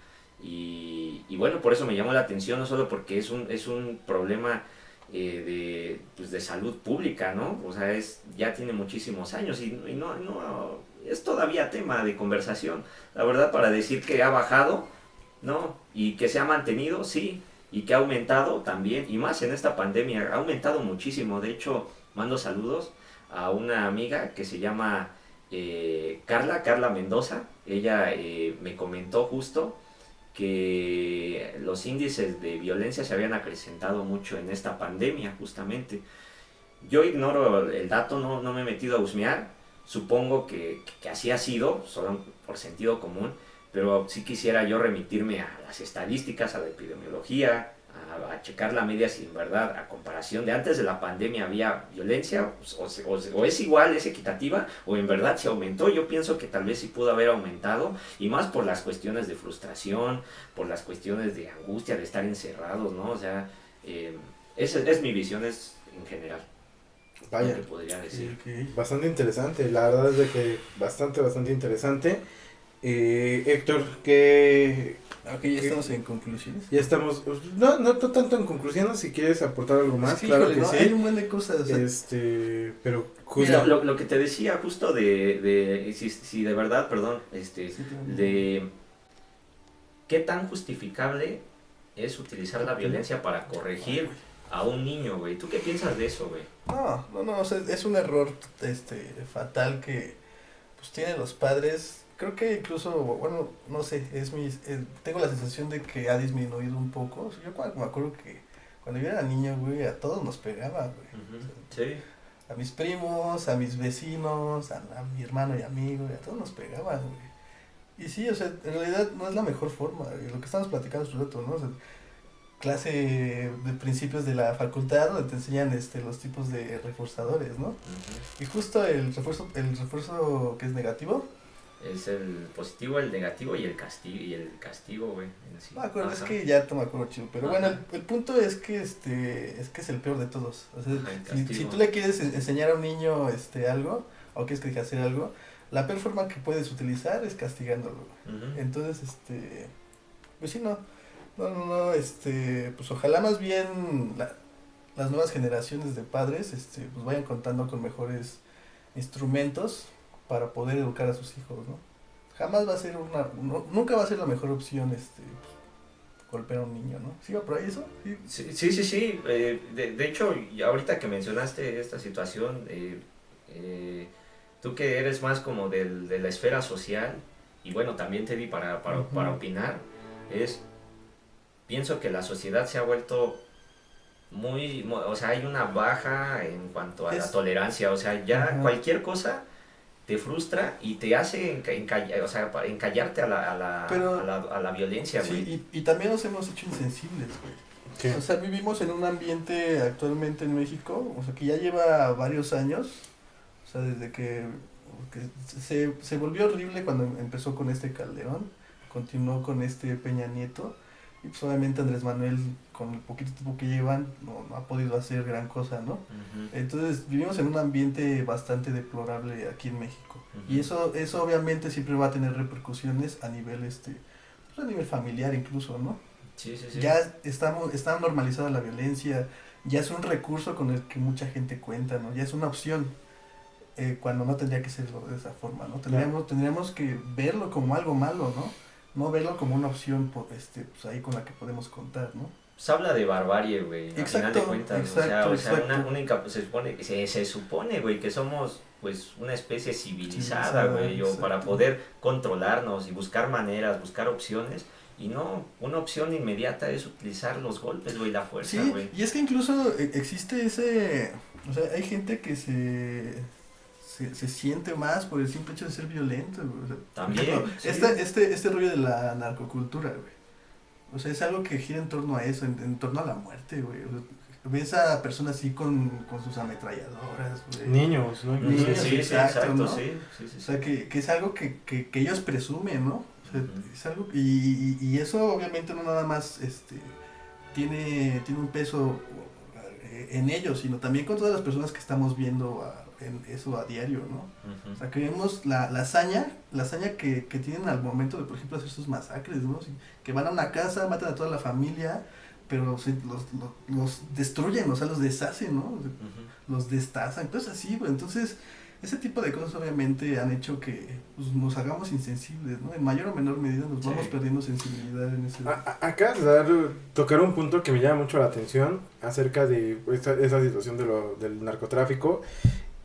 Y bueno, por eso me llamó la atención, no solo porque es un problema pues de salud pública, ¿no? O sea, ya tiene muchísimos años y no es todavía tema de conversación. La verdad, para decir que ha bajado, ¿no? Y que se ha mantenido, sí, y que ha aumentado también, y más en esta pandemia, ha aumentado muchísimo. De hecho, mando saludos a una amiga que se llama Carla Mendoza. Ella me comentó justo que los índices de violencia se habían acrecentado mucho en esta pandemia, justamente. Yo ignoro el dato, no me he metido a husmear, supongo que así ha sido, solo por sentido común, pero sí quisiera yo remitirme a las estadísticas, a la epidemiología, a checar la media si en verdad, a comparación de antes de la pandemia, había violencia, o es igual, es equitativa, o en verdad se aumentó. Yo pienso que tal vez sí pudo haber aumentado, y más por las cuestiones de frustración, por las cuestiones de angustia, de estar encerrados, ¿no? O sea, esa es mi visión en general. Vaya. Lo que podría decir. Ok. Bastante interesante, la verdad es de que bastante interesante. Héctor, que Ok, ya estamos en conclusiones. ya estamos, no tanto en conclusiones, si quieres aportar algo más, Es que, claro híjole, que ¿no? sí. Hay un buen de cosas. O sea, Pero Mira, justo, lo que te decía justo si de verdad, perdón, sí, claro. de qué tan justificable es utilizar la violencia para corregir a un niño, güey. ¿Tú qué piensas de eso, güey? No, o sea, es un error fatal que pues tienen los padres. Creo que incluso, bueno, no sé, tengo la sensación de que ha disminuido un poco. O sea, yo me acuerdo que cuando yo era niño, güey, a todos nos pegaba, güey. Ujú. O sea, Sí. a mis primos, a mis vecinos, a mi hermano y amigo, y a todos nos pegaban, güey. Y sí, o sea, en realidad no es la mejor forma, güey, lo que estamos platicando hace un rato, ¿no? O sea, clase de principios de la facultad donde te enseñan los tipos de reforzadores, ¿no? Ujú. Y justo el refuerzo que es negativo, Es el positivo, el negativo y el castigo, güey. En sí. no me acuerdo, es Ajá. que ya no me acuerdo chido, pero Ajá. bueno, el punto es que es el peor de todos. O sea, Ajá, el si castigo. tú le quieres enseñar a un niño algo, o quieres que deje hacer algo, la peor forma que puedes utilizar es castigándolo. Ujú. Entonces, pues sí, no, pues ojalá más bien las nuevas generaciones de padres, pues vayan contando con mejores instrumentos para poder educar a sus hijos, ¿no? Jamás va a ser nunca va a ser la mejor opción, pues, golpear a un niño, ¿no? ¿Sí va por ahí eso? Sí. Sí. De hecho, y ahorita que mencionaste esta situación, tú que eres más como de la esfera social, y bueno, también te di para Ujú. opinar, pienso que la sociedad se ha vuelto o sea, hay una baja en cuanto a la tolerancia, o sea, ya Ajá. cualquier cosa te frustra y te hace o sea, encallarte Pero- a la violencia, güey. Sí, y también nos hemos hecho insensibles, güey. ¿qué? O sea, vivimos en un ambiente actualmente en México, o sea, que ya lleva varios años, o sea, desde que se volvió horrible cuando empezó con Calderón, continuó con Peña Nieto, y pues obviamente Andrés Manuel, con el poquito tiempo que llevan, no ha podido hacer gran cosa, ¿no? Ujú, Entonces, vivimos en un ambiente bastante deplorable aquí en México, ujú. y eso obviamente siempre va a tener repercusiones a nivel, pues a nivel familiar incluso, ¿no? Sí. Ya está normalizada la violencia, ya es un recurso con el que mucha gente cuenta, ¿no? Ya es una opción, cuando no tendría que ser de esa forma, ¿no? Tendríamos que verlo como algo malo, ¿no? No verlo como una opción, pues ahí con la que podemos contar, ¿no? Pues habla de barbarie, güey, a final de Exacto, cuentas, exacto. se supone, güey, que somos, pues, una especie civilizada, Civilizada, güey, o para exacto. poder controlarnos y buscar maneras, buscar opciones, y no, una opción inmediata es utilizar los golpes, güey, la fuerza, Sí, güey. y es que incluso existe o sea, hay gente que se siente más por el simple hecho de ser violento, güey. O sea, por También, ejemplo, sí. este rollo de la narcocultura, güey. O sea, es algo que gira en torno a eso, en torno a la muerte, güey. O sea, ves a personas así con sus ametralladoras, güey. Niños, ¿no? Niños, Sí, exacto, ¿no? sí. O sea, que es algo que ellos presumen, ¿no? O sea, Ujú. es algo, y eso obviamente no nada más tiene un peso en ellos, sino también con todas las personas que estamos viendo en eso a diario, ¿no? Ujú. O sea, que vemos la hazaña que tienen al momento de, por ejemplo, hacer sus masacres, ¿no? Que van a una casa, matan a toda la familia, pero los destruyen, o sea, los deshacen, ¿no? Ujú. Los destazan, cosas así, güey. Entonces, ese tipo de cosas obviamente han hecho que pues, nos hagamos insensibles, ¿no? En mayor o menor medida nos Sí. vamos perdiendo sensibilidad en ese... Acá tocar un punto que me llama mucho la atención acerca de esa situación del narcotráfico,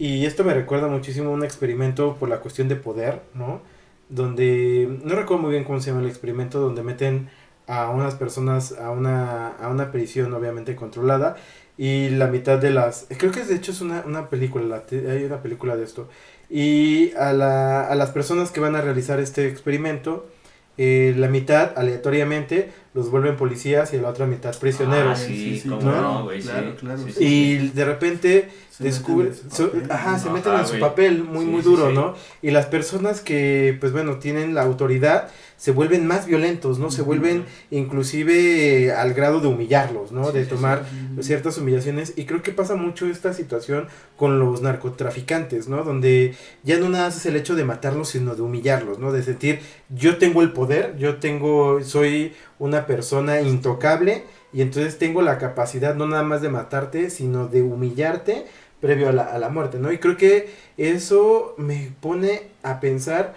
y esto me recuerda muchísimo a un experimento por la cuestión de poder, ¿no? Donde, no recuerdo muy bien cómo se llama el experimento, donde meten a unas personas a una prisión obviamente controlada, y la mitad de creo que de hecho es una película, hay una película de esto, y a las personas que van a realizar este experimento, la mitad aleatoriamente los vuelven policías y la otra mitad prisioneros. Ah, sí, cómo ¿no? no, güey, Claro, sí. claro. Sí, Y de repente Se descubre, meten en su papel. se meten Ajá, en su güey. papel muy Sí, muy sí, duro, sí. ¿no? Y las personas que, pues bueno, tienen la autoridad, se vuelven más violentos, ¿no? Se vuelven inclusive al grado de humillarlos, ¿no? De tomar ciertas humillaciones. Y creo que pasa mucho esta situación con los narcotraficantes, ¿no? Donde ya no nada más es el hecho de matarlos, sino de humillarlos, ¿no? De sentir, yo tengo el poder, soy una persona intocable y entonces tengo la capacidad no nada más de matarte, sino de humillarte previo a la muerte, ¿no? Y creo que eso me pone a pensar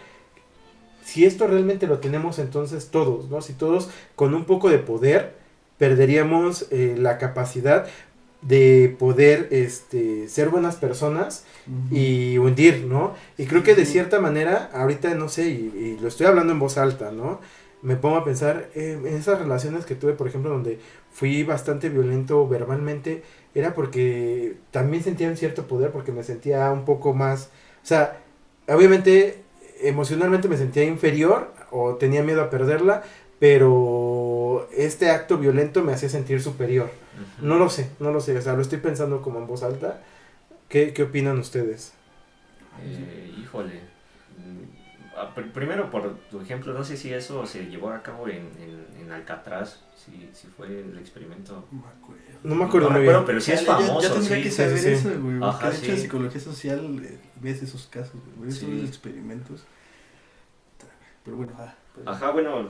si esto realmente lo tenemos entonces todos, ¿no? Si todos con un poco de poder perderíamos la capacidad de poder ser buenas personas y hundir, ¿no? Y creo que de cierta manera, ahorita no sé, y lo estoy hablando en voz alta, ¿no? Me pongo a pensar en esas relaciones que tuve, por ejemplo, donde fui bastante violento verbalmente, era porque también sentía un cierto poder, porque me sentía un poco más, o sea, obviamente emocionalmente me sentía inferior o tenía miedo a perderla, pero este acto violento me hacía sentir superior. No lo sé, o sea, lo estoy pensando como en voz alta. ¿Qué opinan ustedes? Híjole. Primero, por tu ejemplo, no sé si eso se llevó a cabo en Alcatraz, si fue el experimento. No me acuerdo No muy me acuerdo, bien. pero sí es Ya famoso. tendría Sí, que sí, saber sí, sí. eso, güey. Porque Ajá, de hecho sí. en psicología social ves esos casos, güey. Ves Sí. todos los experimentos. Pero bueno, Ajá, bueno,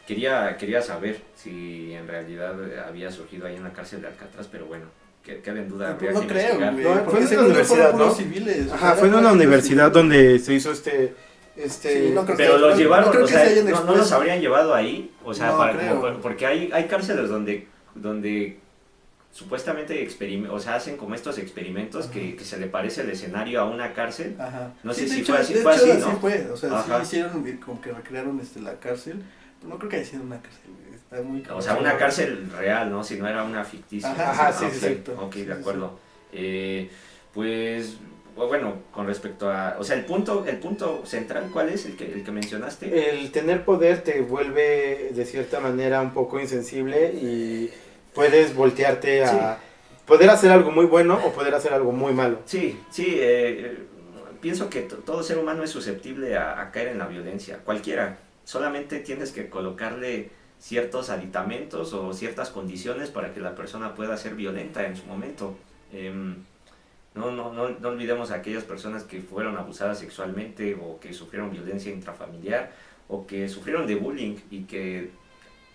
quería saber si en realidad había surgido ahí en la cárcel de Alcatraz, pero bueno, queda en duda. Pues habría no que creo, investigar. güey. No, Porque fue en una según yo universidad, fueron puros ¿no? civiles. Ajá, fue en una universidad donde se hizo Sí, no creo Pero que- los no llevaron, creo o que sea, se hayan no los expuesto. habrían llevado ahí, o sea, No creo. porque hay cárceles donde supuestamente o sea, hacen como estos experimentos que se le parece el escenario a una cárcel. Ajá. No sé de si hecho- fue así, de fue hecho, así, ¿no? fue, o sea, Ajá. sí hicieron como que recrearon la cárcel, pero no creo que haya sido una cárcel, güey, está muy O sea, una cárcel real, ¿no? Si no era una ficticia. Ajá, sí, Ok, sí, sí. Ok, Sí, de sí, acuerdo. Pues, bueno, con respecto a... O sea, el punto central, ¿cuál es? El que mencionaste. El tener poder te vuelve de cierta manera un poco insensible y puedes voltearte a poder hacer algo muy bueno o poder hacer algo muy malo. Sí, pienso que todo ser humano es susceptible a caer en la violencia, cualquiera. Solamente tienes que colocarle ciertos aditamentos o ciertas condiciones para que la persona pueda ser violenta en su momento. No olvidemos a aquellas personas que fueron abusadas sexualmente o que sufrieron violencia intrafamiliar o que sufrieron de bullying y que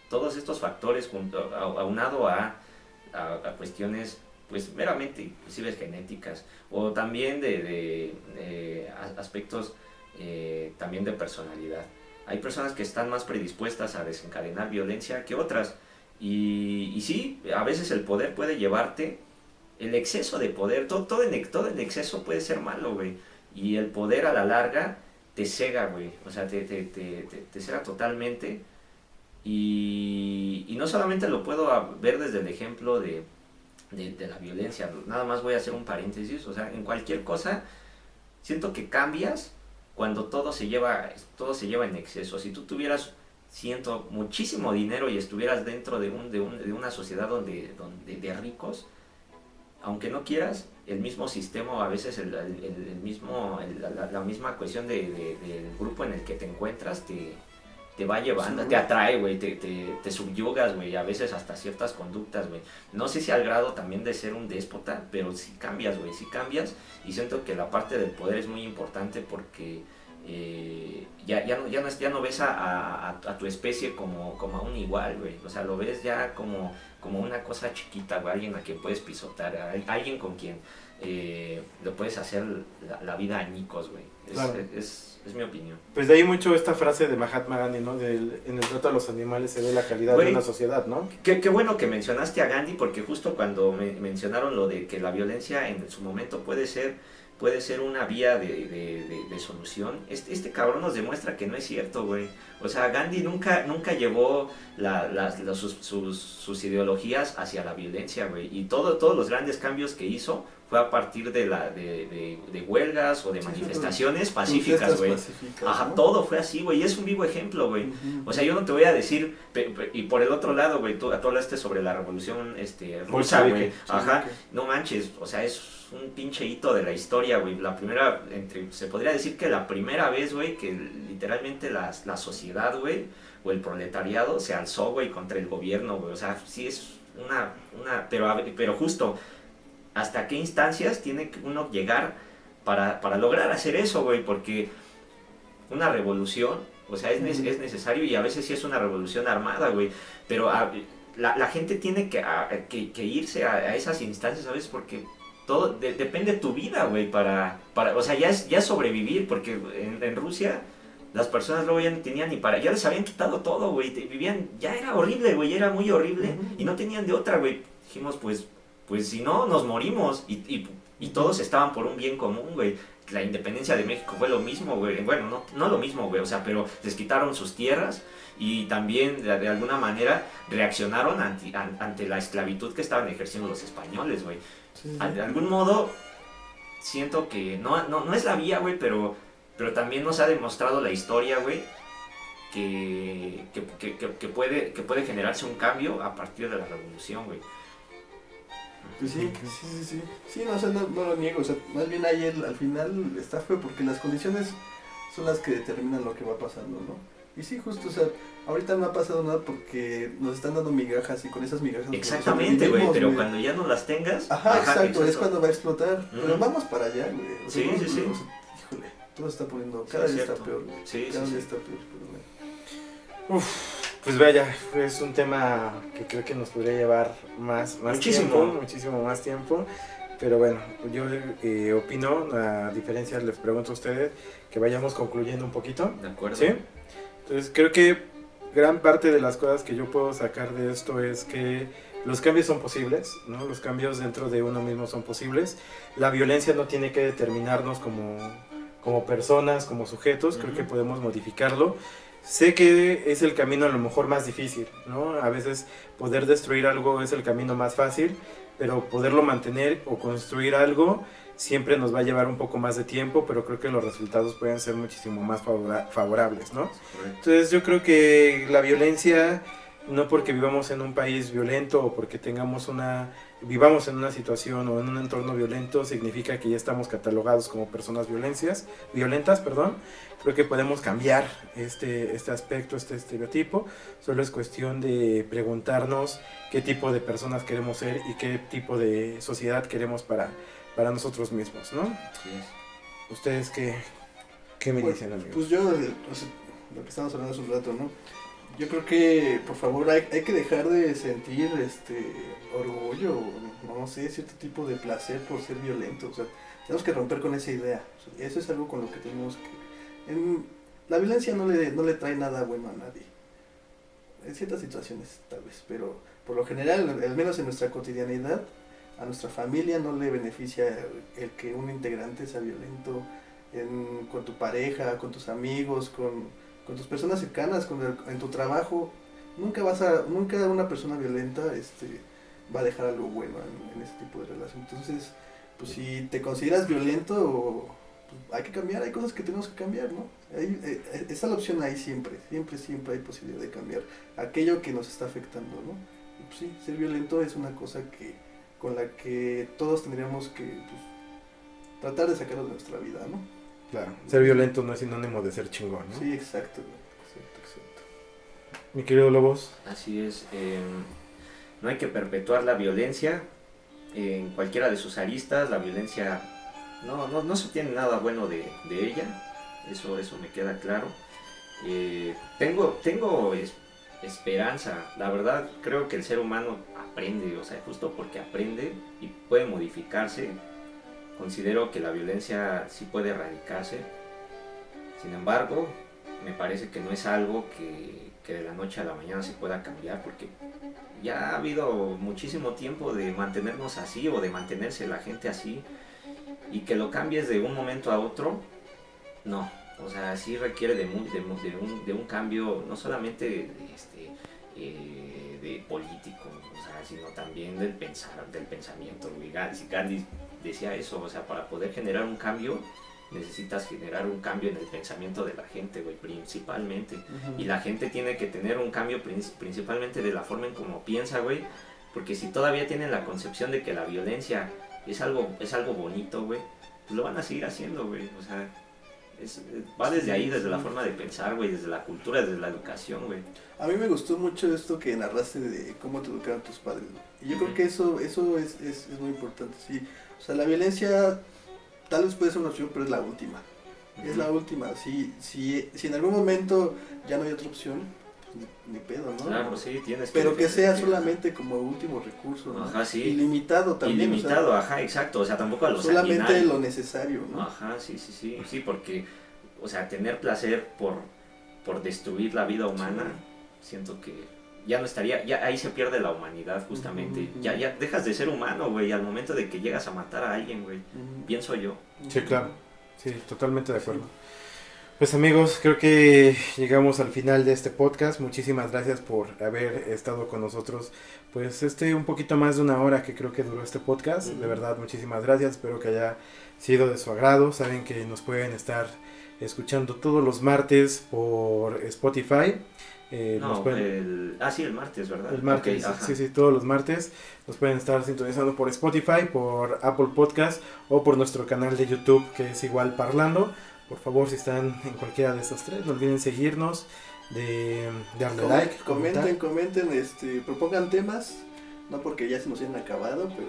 todos estos factores aunado a cuestiones pues meramente inclusive genéticas o también de aspectos también de personalidad. Hay personas que están más predispuestas a desencadenar violencia que otras y sí, a veces el poder puede llevarte, el exceso de poder, todo en exceso puede ser malo, güey, y el poder a la larga te cega, güey, o sea, te cega totalmente y no solamente lo puedo ver desde el ejemplo de la violencia, nada más voy a hacer un paréntesis, o sea, en cualquier cosa siento que cambias cuando todo se lleva en exceso. Si tú tuvieras muchísimo dinero y estuvieras dentro de una sociedad donde de ricos, aunque no quieras, el mismo sistema o a veces la misma cuestión del grupo en el que te encuentras te va llevando, te atrae, güey, te subyugas, güey, a veces hasta ciertas conductas, güey. No sé si al grado también de ser un déspota, pero sí cambias, güey, sí cambias. Y siento que la parte del poder es muy importante porque ya no ves a tu especie como a un igual, güey. O sea, lo ves ya como una cosa chiquita, güey, alguien a quien puedes pisotear, alguien con quien lo puedes hacer la vida añicos, güey. Claro. Es mi opinión. Pues de ahí mucho esta frase de Mahatma Gandhi, ¿no? En el trato a los animales se ve la calidad Güey, de una sociedad, ¿no? Qué bueno que mencionaste a Gandhi, porque justo cuando mencionaron lo de que la violencia en su momento puede ser una vía de solución, este cabrón nos demuestra que no es cierto, güey. O sea, Gandhi nunca llevó sus ideologías hacia la violencia, güey. Y todos los grandes cambios que hizo fue a partir de huelgas o de manifestaciones pacíficas, güey. Ajá, ¿no? todo fue así, güey, y es un vivo ejemplo, güey. O sea, yo no te voy a decir, y por el otro lado, güey, tú hablaste sobre la revolución rusa, güey. Ajá, no manches, o sea, es un pinche hito de la historia, güey. La primera, se podría decir que la primera vez, güey, que literalmente la sociedad, güey, o el proletariado se alzó, güey, contra el gobierno, güey. O sea, sí es pero justo, ¿hasta qué instancias tiene que uno llegar para lograr hacer eso, güey? Porque una revolución, o sea, es necesario, y a veces sí es una revolución armada, güey, pero la gente tiene que irse a esas instancias, ¿sabes? Porque todo depende de tu vida, güey, o sea, ya es sobrevivir, porque en Rusia las personas luego ya no tenían ya les habían quitado todo, güey, vivían, ya era horrible, güey, era muy horrible, y no tenían de otra, güey. Dijimos, pues si no, nos morimos, y todos estaban por un bien común, güey. La independencia de México fue lo mismo, güey. Bueno, no lo mismo, güey, o sea, pero les quitaron sus tierras, y también de alguna manera reaccionaron ante la esclavitud que estaban ejerciendo los españoles, güey. Sí. De algún modo, siento que no es la vía, güey, pero también nos ha demostrado la historia, güey, que puede generarse un cambio a partir de la revolución, güey. Pues sí. Sí, no, o sea, no lo niego, o sea, más bien ahí al final está feo porque las condiciones son las que determinan lo que va pasando, ¿no? Y sí, justo, o sea, ahorita no ha pasado nada porque nos están dando migajas, y con esas migajas... Exactamente, güey, pero güey, cuando ya no las tengas... Ajá, exacto, es cuando va a explotar, pero vamos para allá, güey. O sea, sí. O sea, híjole, todo está poniendo, cada día está peor, güey. Cada día está peor, pero bueno. Pues vaya, es un tema que creo que nos podría llevar muchísimo más tiempo, pero bueno, yo opino, a diferencia, les pregunto a ustedes, que vayamos concluyendo un poquito. De acuerdo. ¿Sí? Entonces creo que gran parte de las cosas que yo puedo sacar de esto es que los cambios son posibles, ¿no? Los cambios dentro de uno mismo son posibles. La violencia no tiene que determinarnos como personas, como sujetos, creo que podemos modificarlo. Sé que es el camino a lo mejor más difícil, ¿no? A veces poder destruir algo es el camino más fácil, pero poderlo mantener o construir algo siempre nos va a llevar un poco más de tiempo, pero creo que los resultados pueden ser muchísimo más favorables, ¿no? Entonces yo creo que la violencia, no porque vivamos en un país violento o porque vivamos en una situación o en un entorno violento, significa que ya estamos catalogados como personas violentas, perdón. Creo que podemos cambiar este aspecto, este estereotipo. Solo es cuestión de preguntarnos qué tipo de personas queremos ser y qué tipo de sociedad queremos para nosotros mismos, ¿no? Sí. ¿Ustedes qué me dicen, amigos? Pues yo, o sea, lo que estábamos hablando hace un rato, ¿no? Yo creo que, por favor, hay que dejar de sentir orgullo, no sé, cierto tipo de placer por ser violento. O sea, tenemos que romper con esa idea. O sea, eso es algo con lo que tenemos que... la violencia no le trae nada bueno a nadie. En ciertas situaciones, tal vez, pero por lo general, al menos en nuestra cotidianidad, a nuestra familia no le beneficia el que un integrante sea violento con tu pareja, con tus amigos, con tus personas cercanas, en tu trabajo. Nunca una persona violenta va a dejar algo bueno en ese tipo de relación. Entonces, pues si te consideras violento, pues, hay que cambiar, hay cosas que tenemos que cambiar, ¿no? Está la opción ahí siempre hay posibilidad de cambiar aquello que nos está afectando, ¿no? Y pues sí, ser violento es una cosa con la que todos tendríamos que tratar de sacarlo de nuestra vida, ¿no? Claro, ser violento no es sinónimo de ser chingón, ¿no? Sí, exacto. Mi querido Lobos. Así es, no hay que perpetuar la violencia en cualquiera de sus aristas. La violencia no se tiene nada bueno de ella, eso me queda claro. Tengo esperanza, la verdad creo que el ser humano aprende, o sea, justo porque aprende y puede modificarse. Considero que la violencia sí puede erradicarse. Sin embargo, me parece que no es algo que de la noche a la mañana se pueda cambiar, porque ya ha habido muchísimo tiempo de mantenernos así o de mantenerse la gente así, y que lo cambies de un momento a otro, no. O sea, sí requiere de un cambio, no solamente de político, o sea, sino también del pensamiento. Gandhi decía eso, o sea, para poder generar un cambio, necesitas generar un cambio en el pensamiento de la gente, güey, principalmente. Y la gente tiene que tener un cambio principalmente de la forma en cómo piensa, güey, porque si todavía tienen la concepción de que la violencia es algo bonito, güey, pues lo van a seguir haciendo, güey, o sea, va desde ahí, desde la forma de pensar, güey, desde la cultura, desde la educación, güey. A mí me gustó mucho esto que narraste de cómo te educaron tus padres, ¿no? Y yo creo que eso es muy importante, sí. O sea, la violencia tal vez puede ser una opción, pero es la última. Es la última. Si en algún momento ya no hay otra opción, pues ni pedo, ¿no? Claro, sí, tienes pero que sea solamente como último recurso, ¿no? Ajá, sí. Ilimitado también. Ilimitado, o sea, ajá, exacto. O sea, tampoco a los solamente sanguinarios. lo necesario, ¿no? Ajá, sí, porque, o sea, tener placer por destruir la vida humana, siento que ya no estaría, ya ahí se pierde la humanidad justamente. Ya dejas de ser humano, güey, al momento de que llegas a matar a alguien, güey. Pienso yo. Sí, claro. Sí, totalmente de acuerdo. Pues amigos, creo que llegamos al final de este podcast. Muchísimas gracias por haber estado con nosotros. Pues un poquito más de una hora que creo que duró este podcast. De verdad, muchísimas gracias. Espero que haya sido de su agrado. Saben que nos pueden estar escuchando todos los martes por Spotify. El martes, ¿verdad? El martes, Okay, sí, todos los martes nos pueden estar sintonizando por Spotify, por Apple Podcast o por nuestro canal de YouTube que es igual Parlando. Por favor, si están en cualquiera de estos tres, no olviden seguirnos, de darle like, comenten, propongan temas, no porque ya se nos hayan acabado, pero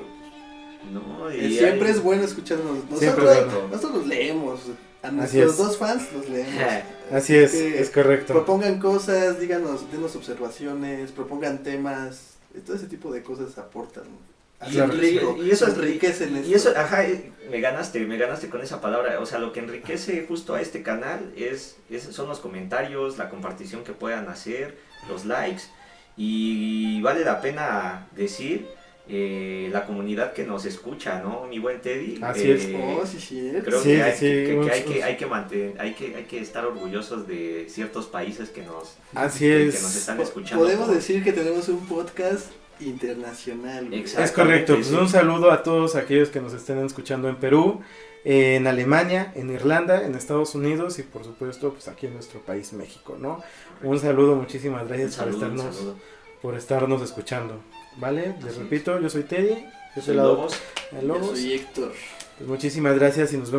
no, siempre es bueno escucharnos. Nosotros los leemos. A nuestros dos fans los leemos. Así es correcto. Propongan cosas, denos observaciones, propongan temas, todo ese tipo de cosas aportan. Claro, y eso enriquecen y eso, ajá, me ganaste con esa palabra. O sea, lo que enriquece justo a este canal son los comentarios, la compartición que puedan hacer, los likes, y vale la pena decir la comunidad que nos escucha, ¿no? Mi buen Teddy. Así es. Creo que hay que estar orgullosos de ciertos países que nos están escuchando. Podemos decir que tenemos un podcast internacional. Es correcto. Pues un saludo a todos aquellos que nos estén escuchando en Perú, en Alemania, en Irlanda, en Estados Unidos y por supuesto pues aquí en nuestro país México, ¿no? Correcto. Un saludo, muchísimas gracias por estarnos escuchando. ¿Vale? Les repito, yo soy Teddy. Yo soy Lobos. Yo soy Héctor. Pues muchísimas gracias y nos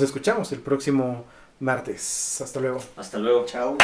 escuchamos el próximo martes. Hasta luego. Hasta luego. Chao.